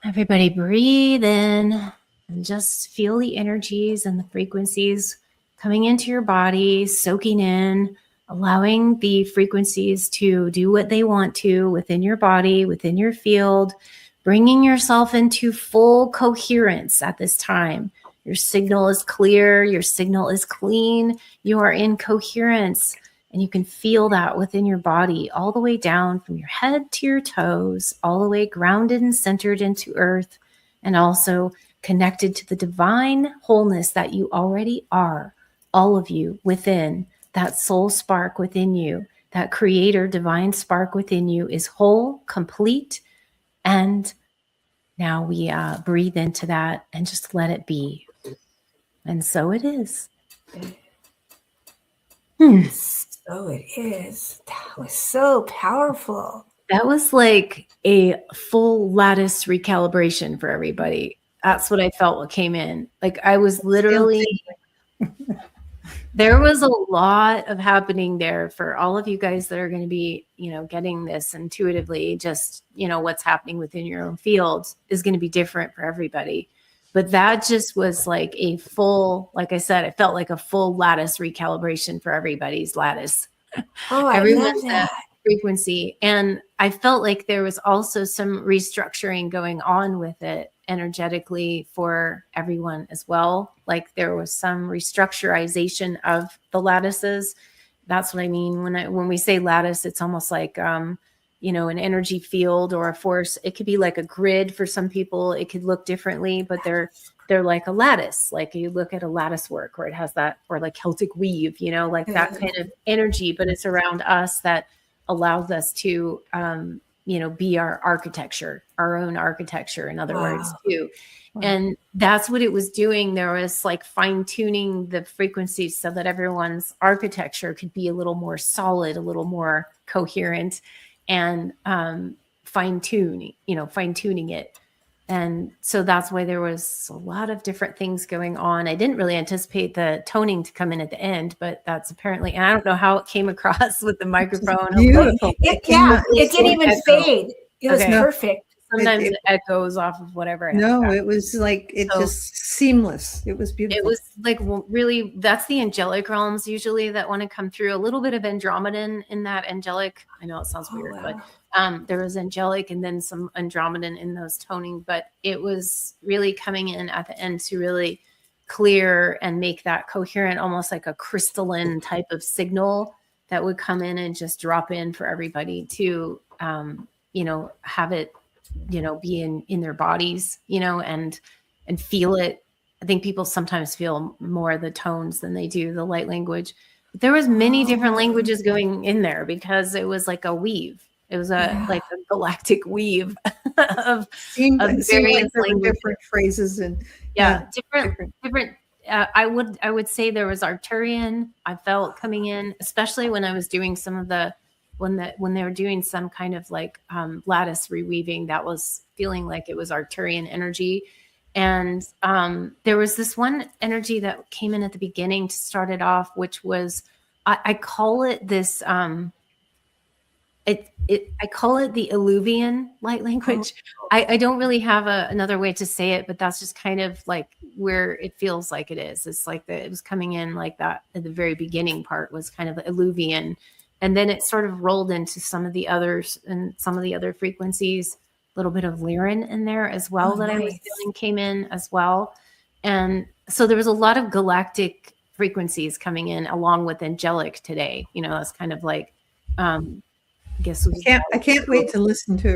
Everybody breathe in and just feel the energies and the frequencies coming into your body, soaking in, allowing the frequencies to do what they want to within your body, within your field, bringing yourself into full coherence at this time. Your signal is clear, your signal is clean, you are in coherence. And you can feel that within your body all the way down from your head to your toes, all the way grounded and centered into earth, and also connected to the divine wholeness that you already are, all of you within. That soul spark within you, that creator divine spark within you is whole, complete. And now we breathe into that and just let it be. And so it is. So it is. That was so powerful. That was like a full lattice recalibration for everybody. That's what I felt what came in. Like I was literally, there was a lot of happening there for all of you guys that are going to be, getting this intuitively. Just, what's happening within your own field is going to be different for everybody. But that just was like a full, like I said, it felt like a full lattice recalibration for everybody's lattice. Oh, I love Everyone's that. frequency. And I felt like there was also some restructuring going on with it energetically for everyone as well. Like there was some restructurization of the lattices. That's what I mean when we say lattice. It's almost like you know, an energy field or a force. It could be like a grid for some people. It could look differently, but they're like a lattice. Like you look at a lattice work where it has that, or like Celtic weave, you know, like that kind of energy, but it's around us that allows us to you know, be our architecture, our own architecture, in other words, too. And that's what it was doing. There was like fine tuning the frequencies so that everyone's architecture could be a little more solid, a little more coherent, and fine tuning it. And so that's why there was a lot of different things going on. I didn't really anticipate the toning to come in at the end, but that's apparently, and I don't know how it came across with the microphone. Beautiful. It didn't even fade. It was Okay. perfect. Sometimes It- it echoes off of whatever. No, it was like, it So- just seamless. It was beautiful. It was like, well, really, that's the angelic realms usually that want to come through. A little bit of Andromedan in that angelic. I know it sounds weird, but there was angelic and then some Andromedan in those toning. But it was really coming in at the end to really clear and make that coherent, almost like a crystalline type of signal that would come in and just drop in for everybody to, you know, have it, you know, be in their bodies, you know, and feel it. I think people sometimes feel more the tones than they do the light language. But there was many different languages going in there because it was like a weave. It was like a galactic weave of seemed like various there were languages. different phrases and different. I would say there was Arcturian. I felt coming in, especially when I was doing some of the when they were doing some kind of like lattice reweaving. That was feeling like it was Arcturian energy. And there was this one energy that came in at the beginning to start it off, which was, I call it this, I call it the Illuvian light language. I don't really have another way to say it, but that's just kind of like where it feels like it is. It's like it was coming in like that at the very beginning part was kind of Illuvian. And then it sort of rolled into some of the others and some of the other frequencies. Little bit of Lyran in there as well that I was feeling came in as well. And so there was a lot of galactic frequencies coming in along with angelic today. You know, that's kind of like, I guess I can't wait to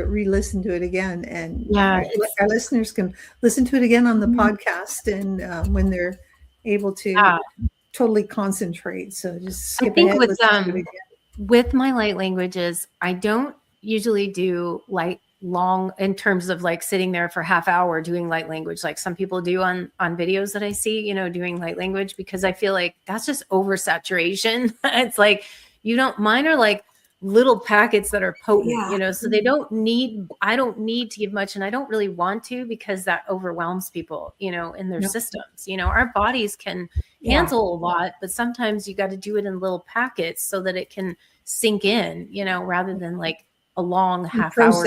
re-listen to it again. And yeah, our listeners can listen to it again on the podcast and when they're able to totally concentrate. So just skip ahead. Listen to it again. With my light languages, I don't usually do long in terms of like sitting there for half hour doing light language like some people do on videos that I see, you know, doing light language, because I feel like that's just oversaturation. It's like mine are like little packets that are potent, you know, so I don't need to give much, and I don't really want to, because that overwhelms people, you know, in their systems. You know, our bodies can handle a lot, but sometimes you got to do it in little packets so that it can sink in, you know, rather than like a long half hour.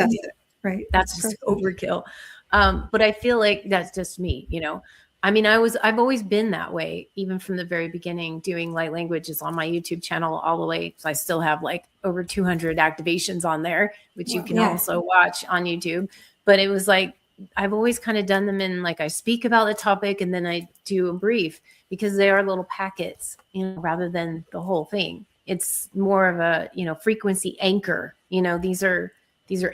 Right. That's just overkill. But I feel like that's just me, you know. I mean, I've always been that way, even from the very beginning, doing light languages on my YouTube channel all the way. So I still have like over 200 activations on there, which you can also watch on YouTube. But it was like, I've always kind of done them in like, I speak about the topic and then I do a brief, because they are little packets, you know, rather than the whole thing. It's more of a, you know, frequency anchor. You know, these are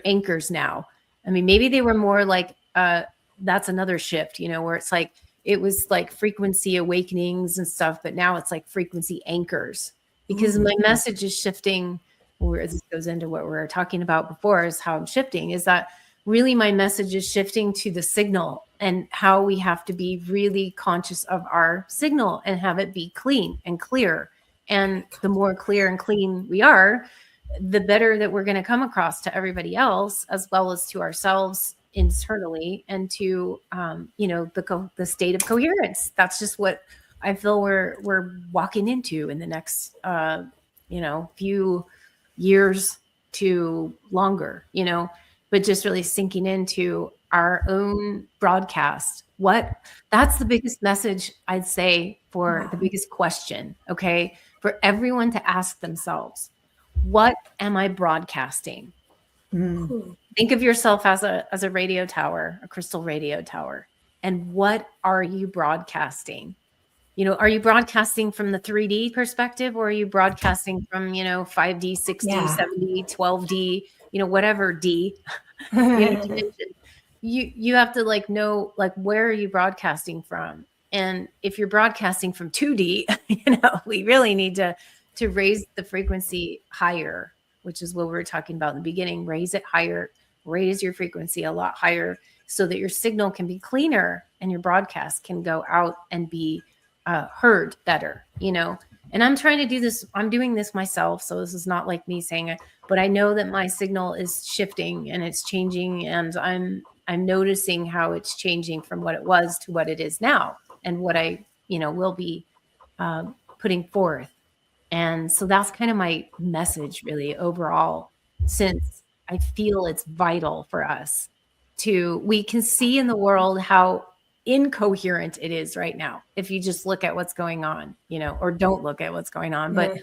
anchors now. I mean, maybe they were more like, that's another shift, you know, where it's like, it was like frequency awakenings and stuff, but now it's like frequency anchors, because my message is shifting. Where this goes into what we were talking about before, is how I'm shifting, is that really my message is shifting to the signal and how we have to be really conscious of our signal and have it be clean and clear. And the more clear and clean we are, the better that we're going to come across to everybody else, as well as to ourselves internally, and to, you know, the state of coherence. That's just what I feel we're walking into in the next, you know, few years to longer, you know, but just really sinking into our own broadcast, That's the biggest message I'd say, for the biggest question, okay? For everyone to ask themselves, what am I broadcasting? Think of yourself as a radio tower, a crystal radio tower. And what are you broadcasting? Are you broadcasting from the 3D perspective, or are you broadcasting from, 5D, 6D, Yeah. 7D, 12D, whatever D, dimension? You have to know, where are you broadcasting from? And if you're broadcasting from 2D, we really need to raise the frequency higher, which is what we were talking about in the beginning. Raise it higher, raise your frequency a lot higher, so that your signal can be cleaner and your broadcast can go out and be heard better, And I'm trying to do this. I'm doing this myself. So this is not like me saying it, but I know that my signal is shifting and it's changing, and I'm noticing how it's changing from what it was to what it is now, and what I, will be putting forth. And so that's kind of my message really overall, since I feel it's vital for us we can see in the world how incoherent it is right now. If you just look at what's going on, or don't look at what's going on. But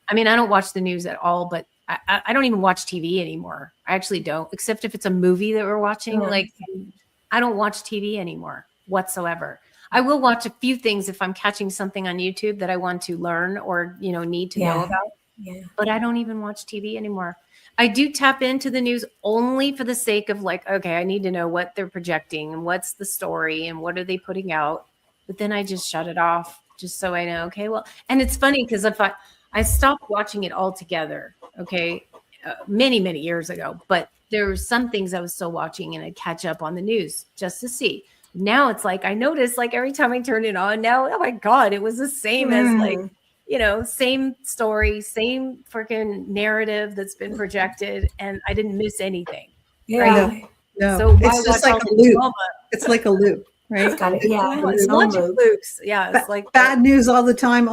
I mean, I don't watch the news at all, but I don't even watch TV anymore. I actually don't, except if it's a movie that we're watching. I don't watch TV anymore whatsoever. I will watch a few things if I'm catching something on YouTube that I want to learn or, need to know about. But I don't even watch TV anymore. I do tap into the news only for the sake of okay, I need to know what they're projecting and what's the story and what are they putting out. But then I just shut it off just so I know, okay, well, and it's funny because if I stopped watching it altogether, okay, many, many years ago, but there were some things I was still watching, and I'd catch up on the news just to see. Now it's I notice every time I turn it on now, oh my God, it was the same as same story, same freaking narrative that's been projected, and I didn't miss anything. Right? No. So it's just like a loop. It's like a loop, right? It's got it. It's a bunch of loops. Yeah, it's bad news all the time.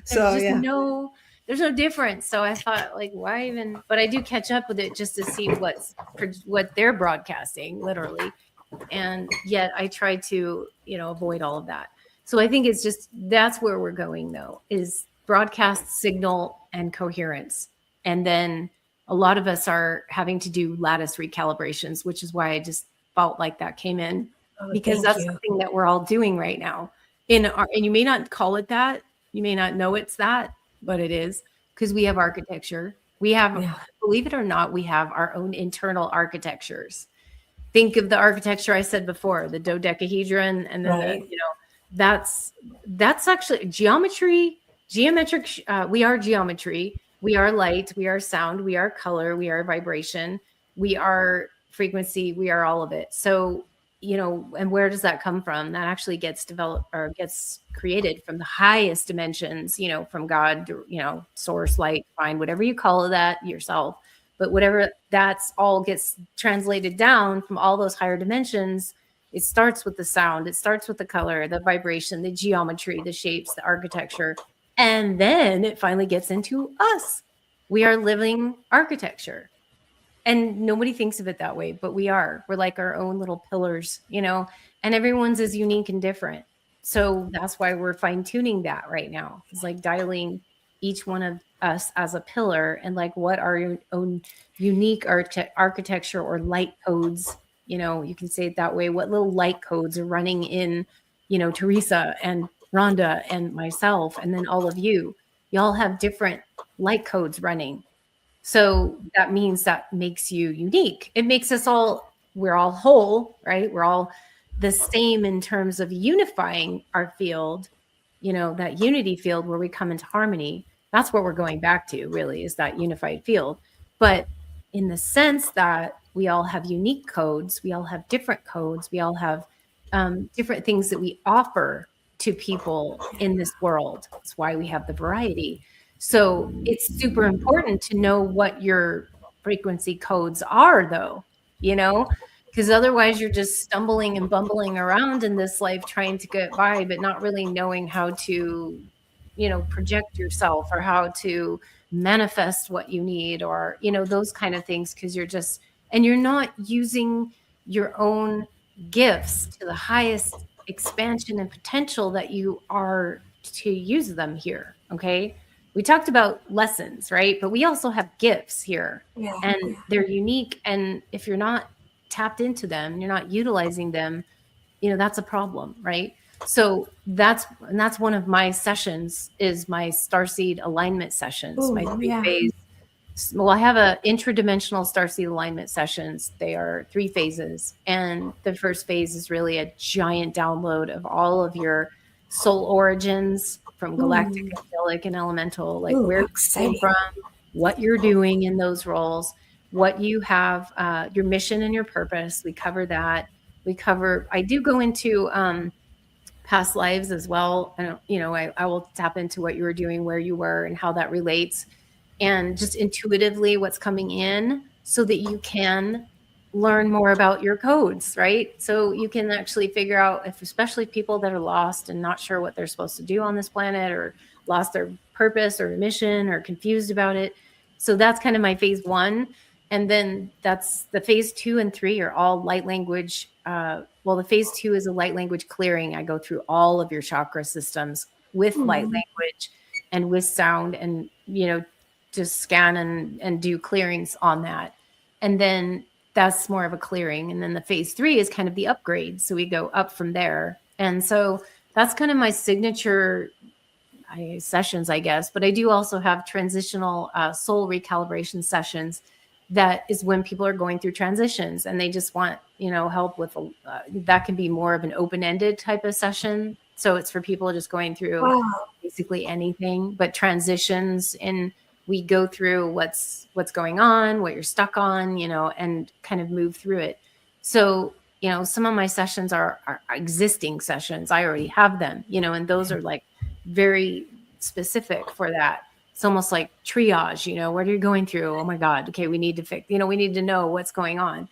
So there's no difference. So I thought, why even? But I do catch up with it just to see what they're broadcasting, literally, and yet I try to avoid all of that. So I think it's just, that's where we're going though, is broadcast signal and coherence. And then a lot of us are having to do lattice recalibrations, which is why I just felt like that came in, because that's something that we're all doing right now. And you may not call it that, you may not know it's that, but it is, because we have architecture. We have, believe it or not, we have our own internal architectures. Think of the architecture I said before, the dodecahedron, and then that's actually geometric. We are geometry. We are light. We are sound. We are color. We are vibration. We are frequency. We are all of it. So, and where does that come from? That actually gets developed or gets created from the highest dimensions, from God, source, light, divine, whatever you call that yourself. But whatever, that's all gets translated down from all those higher dimensions. It starts with the sound, it starts with the color, the vibration, the geometry, the shapes, the architecture, and then it finally gets into us. We are living architecture. And nobody thinks of it that way, but we are. We're like our own little pillars, and everyone's is unique and different. So that's why we're fine-tuning that right now. It's dialing each one of us as a pillar, and what are your own unique architecture or light codes. You can say it that way. What little light codes are running in, Teresa and Rhonda and myself, and then all of you. Y'all have different light codes running. So that means that makes you unique. It makes us all, we're all whole, right? We're all the same in terms of unifying our field, that unity field where we come into harmony. That's what we're going back to, really, is that unified field. But in the sense that we all have unique codes, we all have different codes, we all have different things that we offer to people in this world. That's why we have the variety. So it's super important to know what your frequency codes are, though, because otherwise you're just stumbling and bumbling around in this life trying to get by, but not really knowing how to, project yourself or how to manifest what you need, or, those kind of things, because you're not using your own gifts to the highest expansion and potential that you are to use them here. Okay. We talked about lessons, right? But we also have gifts here, Yeah. and Yeah. they're unique. And if you're not tapped into them, you're not utilizing them, that's a problem, right? So that's one of my sessions, is my starseed alignment sessions, my Ooh, 3 yeah. phase. Well, I have a intradimensional starseed alignment sessions. They are 3 phases, and the first phase is really a giant download of all of your soul origins from galactic, angelic, and elemental, like Ooh, where you came exciting. from, what you're doing in those roles, what you have, your mission and your purpose. We cover that. I do go into past lives as well. And, I will tap into what you were doing, where you were, and how that relates, and just intuitively what's coming in, so that you can learn more about your codes, right? So you can actually figure out, if, especially people that are lost and not sure what they're supposed to do on this planet, or lost their purpose or mission, or confused about it. So that's kind of my phase 1. And then that's the phase 2 and 3 are all light language. Well, the phase 2 is a light language clearing. I go through all of your chakra systems with light language and with sound, and, just scan and do clearings on that. And then that's more of a clearing. And then the phase 3 is kind of the upgrade. So we go up from there. And so that's kind of my signature sessions, I guess. But I do also have transitional soul recalibration sessions. That is when people are going through transitions and they just want, help with, that can be more of an open-ended type of session. So it's for people just going through Wow. basically anything, but transitions, and we go through what's going on, what you're stuck on, and kind of move through it. So, some of my sessions are existing sessions. I already have them, and those are like very specific for that. It's almost like triage, what are you going through? Oh my God. Okay. We need to fix, we need to know what's going on.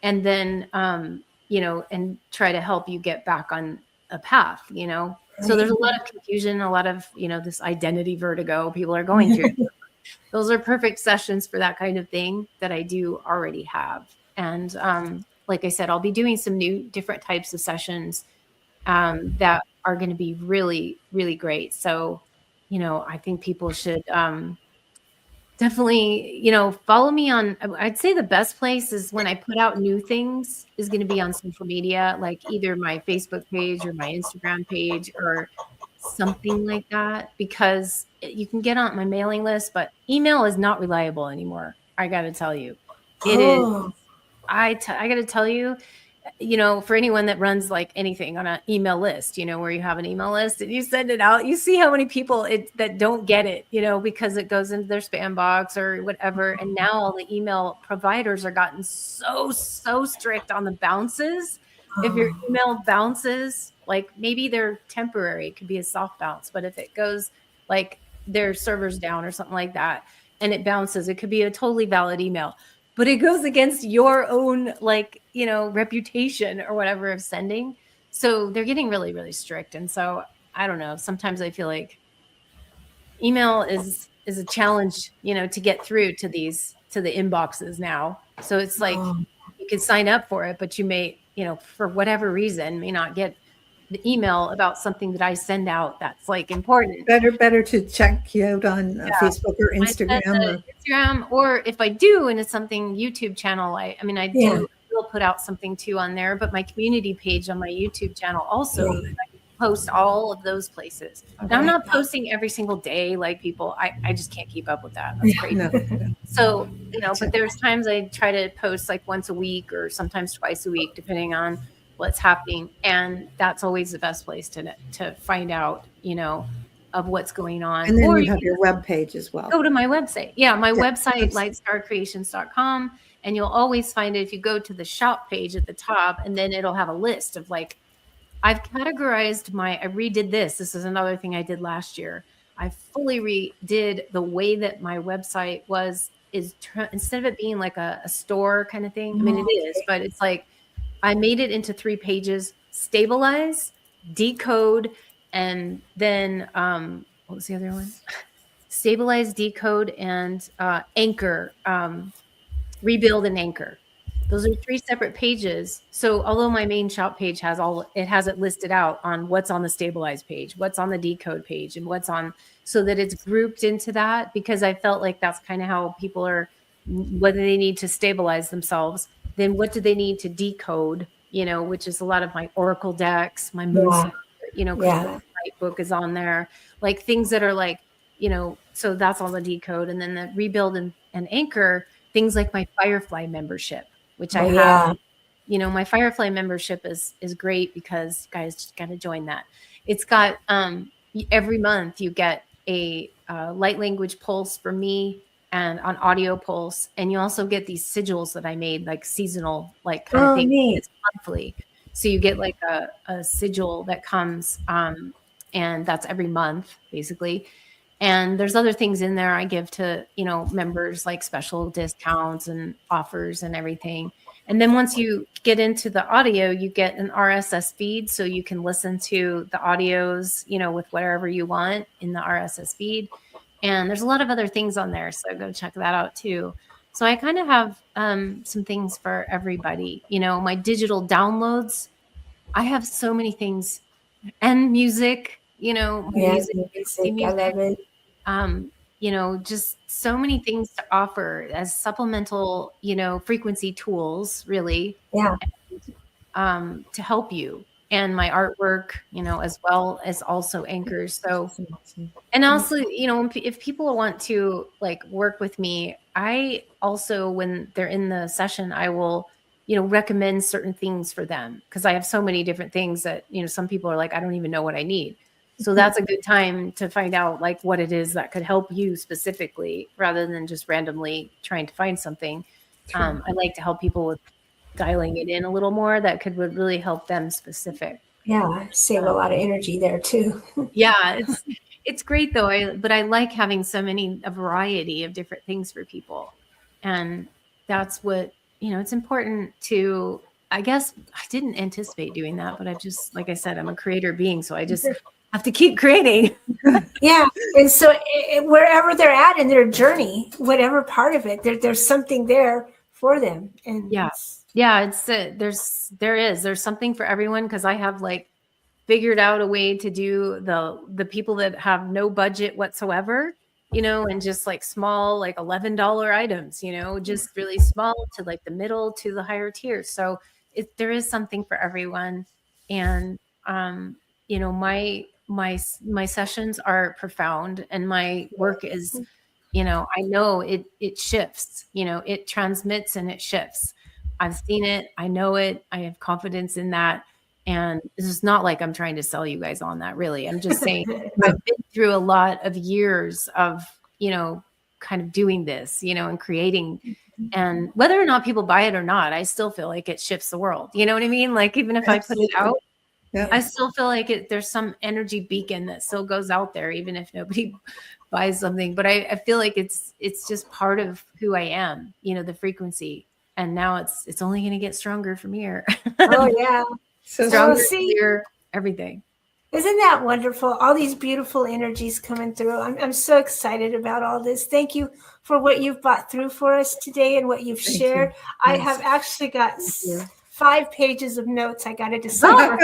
And then, and try to help you get back on a path, So there's a lot of confusion, a lot of, this identity vertigo people are going through. Those are perfect sessions for that kind of thing that I do already have. And like I said, I'll be doing some new different types of sessions that are going to be really, really great. So, I think people should definitely, follow me on, I'd say the best place is when I put out new things is going to be on social media, like either my Facebook page or my Instagram page or something like that, because you can get on my mailing list, but email is not reliable anymore. I got to tell you, it is. Oh, I got to tell you, for anyone that runs like anything on an email list, where you have an email list and you send it out, you see how many people that don't get it, because it goes into their spam box or whatever. And now all the email providers are gotten so strict on the bounces. If your email bounces, like maybe they're temporary, it could be a soft bounce, but if it goes like their server's down or something like that and it bounces, it could be a totally valid email, but it goes against your own, like, reputation or whatever of sending. So they're getting really, really strict. And so I don't know, sometimes I feel like email is a challenge, to get through to the inboxes now. So it's like you can sign up for it, but you may, for whatever reason, may not get the email about something that I send out that's like important. Better to check you out on Facebook or Instagram. Instagram, or if I do, and it's something YouTube channel, I will put out something too on there, but my community page on my YouTube channel also, I post all of those places. Now, I'm not posting every single day like people. I just can't keep up with that. That's crazy. No. So, but there's times I try to post like once a week or sometimes twice a week, depending on what's happening. And that's always the best place to find out, of what's going on. And then you have your web page as well. Go to my website. Yeah, my website, lightstarcreations.com. And you'll always find it if you go to the shop page at the top, and then it'll have a list of like, I've categorized I redid this. This is another thing I did last year. I fully redid the way that my website instead of it being like a store kind of thing. I mean, it is, but it's like, I made it into 3 pages: stabilize, decode, and then what was the other one? Stabilize, decode, and anchor, rebuild and anchor. Those are 3 separate pages. So although my main shop page has it listed out on what's on the stabilize page, what's on the decode page, and what's on, so that it's grouped into that, because I felt like that's kind of how people are, whether they need to stabilize themselves, then what do they need to decode, which is a lot of my oracle decks, my moon, crystal light book is on there, like things that are like, so that's all the decode. And then the rebuild and anchor, things like my Firefly membership, which I have. My Firefly membership is great because you guys just got to join that. It's got every month you get a light language pulse from me and an audio pulse, and you also get these sigils that I made, like seasonal, like kind of thing. Neat. It's monthly, so you get like a sigil that comes, and that's every month basically. And there's other things in there I give to, members, like special discounts and offers and everything. And then once you get into the audio, you get an RSS feed, so you can listen to the audios, with whatever you want in the RSS feed. And there's a lot of other things on there, so go check that out too. So I kind of have some things for everybody. My digital downloads, I have so many things, and music, music. I love it. Just so many things to offer as supplemental, frequency tools, really. Yeah. To help you. And my artwork, as well as also anchors. So, and also, if people want to like work with me, I also, when they're in the session, I will, recommend certain things for them, because I have so many different things that, some people are like, I don't even know what I need. So that's a good time to find out like what it is that could help you specifically, rather than just randomly trying to find something. I like to help people with dialing it in a little more that would really help them specific. Yeah, save a lot of energy there too. Yeah, it's great though. But I like having a variety of different things for people. And that's what, it's important to, I guess I didn't anticipate doing that, but I just, like I said, I'm a creator being, so I just have to keep creating. Yeah. And so wherever they're at in their journey, whatever part of it, there's something there for them. And there's something for everyone, because I have like figured out a way to do the people that have no budget whatsoever, and just like small, like $11 items, just really small, to like the middle to the higher tiers. So there is something for everyone. And my sessions are profound, and my work is, I know it shifts, it transmits and it shifts. I've seen it. I know it. I have confidence in that. And this is not like I'm trying to sell you guys on that, really. I'm just saying I've been through a lot of years of, kind of doing this, and creating, and whether or not people buy it or not, I still feel like it shifts the world. You know what I mean? Like, even if I put it out, I still feel like there's some energy beacon that still goes out there, even if nobody buys something. But I feel like it's just part of who I am, the frequency. And now it's only going to get stronger from here. Oh yeah. So Stronger, clear, everything. Isn't that wonderful? All these beautiful energies coming through. I'm so excited about all this. Thank you for what you've brought through for us today and what you've shared. I have actually got 5 pages of notes I got to decipher.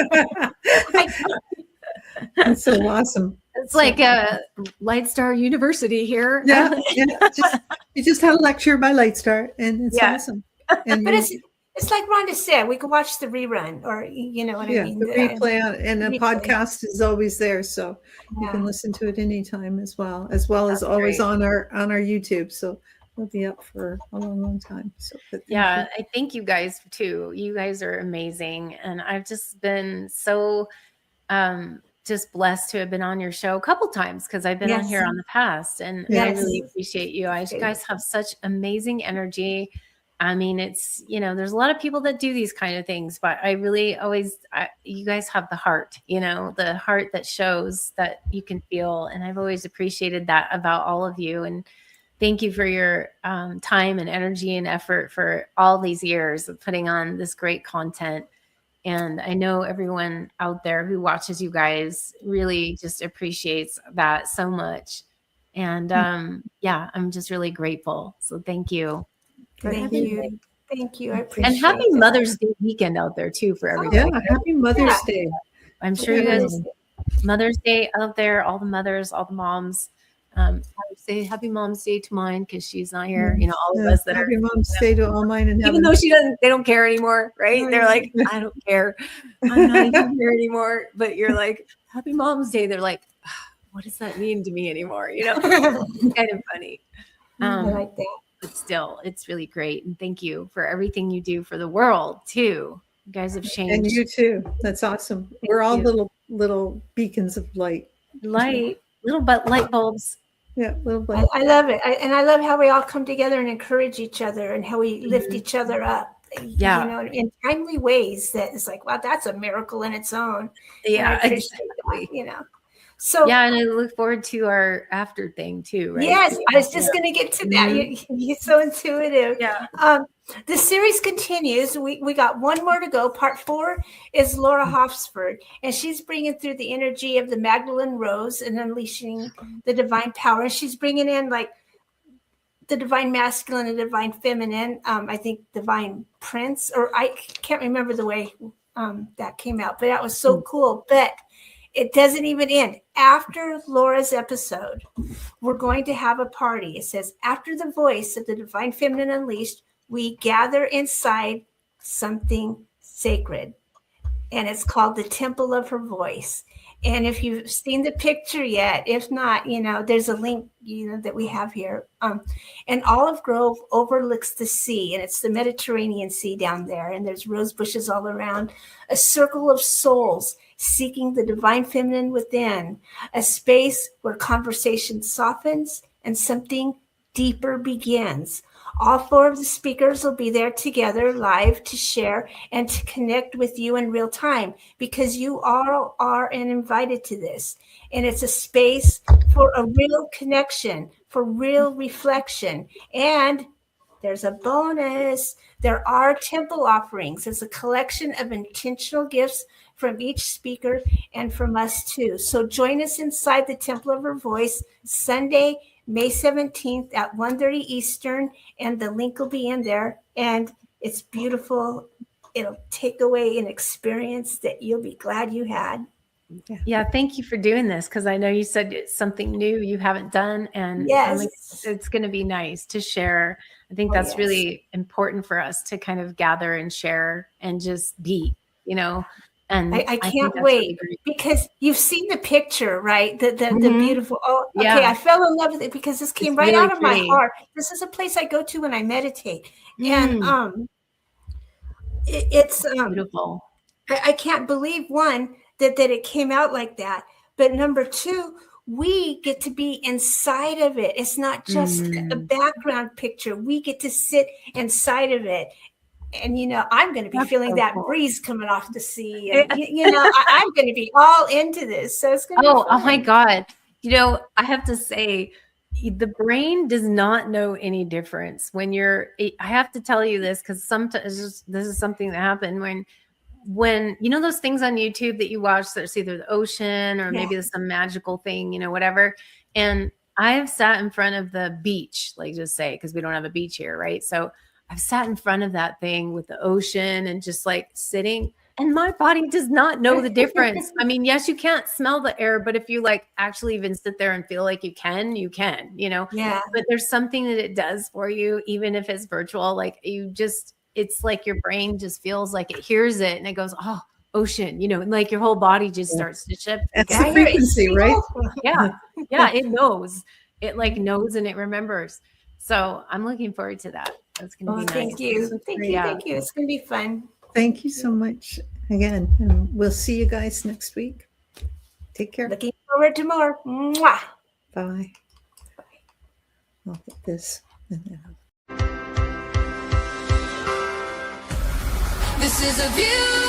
That's so awesome. It's like a Lightstar University here. Yeah. You just had a lecture by Lightstar, and it's awesome. And But it's like Rhonda said, we could watch the rerun, or you know what I mean. The replay and the podcast is always there, so you can listen to it anytime as well as always on our YouTube. So we'll be up for a long time. So I thank you guys too. You guys are amazing, and I've just been so just blessed to have been on your show a couple times, because I've been on here on the past, and I really appreciate you. You guys have such amazing energy. I mean, it's, there's a lot of people that do these kind of things, but I really you guys have the heart, the heart that shows, that you can feel. And I've always appreciated that about all of you. And thank you for your time and energy and effort for all these years of putting on this great content. And I know everyone out there who watches you guys really just appreciates that so much. And I'm just really grateful. So thank you. Thank you. Thank you. I appreciate And happy that. Mother's Day weekend out there too for everybody. Yeah, happy Mother's Day. I'm sure you guys Mother's Day out there, all the mothers, all the moms. I would say happy Mom's Day to mine because she's not here. You know, all of us that happy are Mom's Day to all mine in even heaven. though they don't care anymore, right? They're like, I don't care. I'm not even here anymore. But you're like, happy Mom's Day. They're like, what does that mean to me anymore? You know, it's kind of funny. I like that. But still, it's really great. And thank you for everything you do for the world too. You guys have changed. And you too. That's awesome. We're all little beacons of light. Little but light bulbs. Yeah, little light. I love it. And I love how we all come together and encourage each other and how we lift each other up. Yeah. You know, in timely ways that is like, wow, that's a miracle in its own. Yeah, And I appreciate that, you know. So yeah, and I look forward to our after thing too, right? yes, I was just going to get to that. You're so intuitive. Yeah. The series continues. We got one more to go. Part 4 is Laura Hofsford, and she's bringing through the energy of the Magdalene Rose and unleashing the divine power. And she's bringing in like the divine masculine and divine feminine. I think divine prince, or I can't remember the way that came out, but that was so cool. But it doesn't even end. After Laura's episode, we're going to have a party. It says, after the voice of the divine feminine unleashed, we gather inside something sacred. And it's called the Temple of Her Voice. And if you've seen the picture yet, if not, you know, there's a link, you know, that we have here. And Olive Grove overlooks the sea, and it's the Mediterranean Sea down there. And there's rose bushes all around, a circle of souls seeking the divine feminine within, a space where conversation softens and something deeper begins. All 4 of the speakers will be there together live to share and to connect with you in real time, because you all are invited to this. And it's a space for a real connection, for real reflection. And there's a bonus. There are temple offerings. It's a collection of intentional gifts from each speaker and from us too. So join us inside the Temple of Her Voice Sunday, May 17th at 1:30 Eastern, and the link will be in there. And it's beautiful. It'll take away an experience that you'll be glad you had. Yeah, thank you for doing this, because I know you said it's something new you haven't done, and Yes. it's going to be nice to share. I think that's really important for us to kind of gather and share and just be, you know. And I can't wait, because you've seen the picture, right? The beautiful. Oh, okay. Yeah. I fell in love with it because this came right out of my heart. This is a place I go to when I meditate, and it's beautiful. I can't believe, one, that it came out like that, but number 2, we get to be inside of it. It's not just a background picture. We get to sit inside of it. And, you know, I'm going to be feeling that breeze coming off the sea. And, you know, I'm going to be all into this. So it's going to be fun. Oh my God. You know, I have to say, the brain does not know any difference when I have to tell you this, because sometimes this is something that happened when, you know, those things on YouTube that you watch, that's either the ocean or maybe there's some magical thing, you know, whatever. And I've sat in front of the beach, like just say, because we don't have a beach here, right? So I've sat in front of that thing with the ocean and just like sitting, and my body does not know the difference. I mean, yes, you can't smell the air, but if you like actually even sit there and feel like you can, you know, but there's something that it does for you, even if it's virtual, like it's like your brain just feels like it hears it and it goes, oh, ocean, you know, and like your whole body just starts to shift. That's the frequency, right? Yeah. It knows. It like knows and it remembers. So I'm looking forward to that. That's going to be nice. Thank you. Thank you. It's going to be fun. Thank you so much again. And we'll see you guys next week. Take care. Looking forward to more. Mwah. Bye. I'll put this in there. This is a view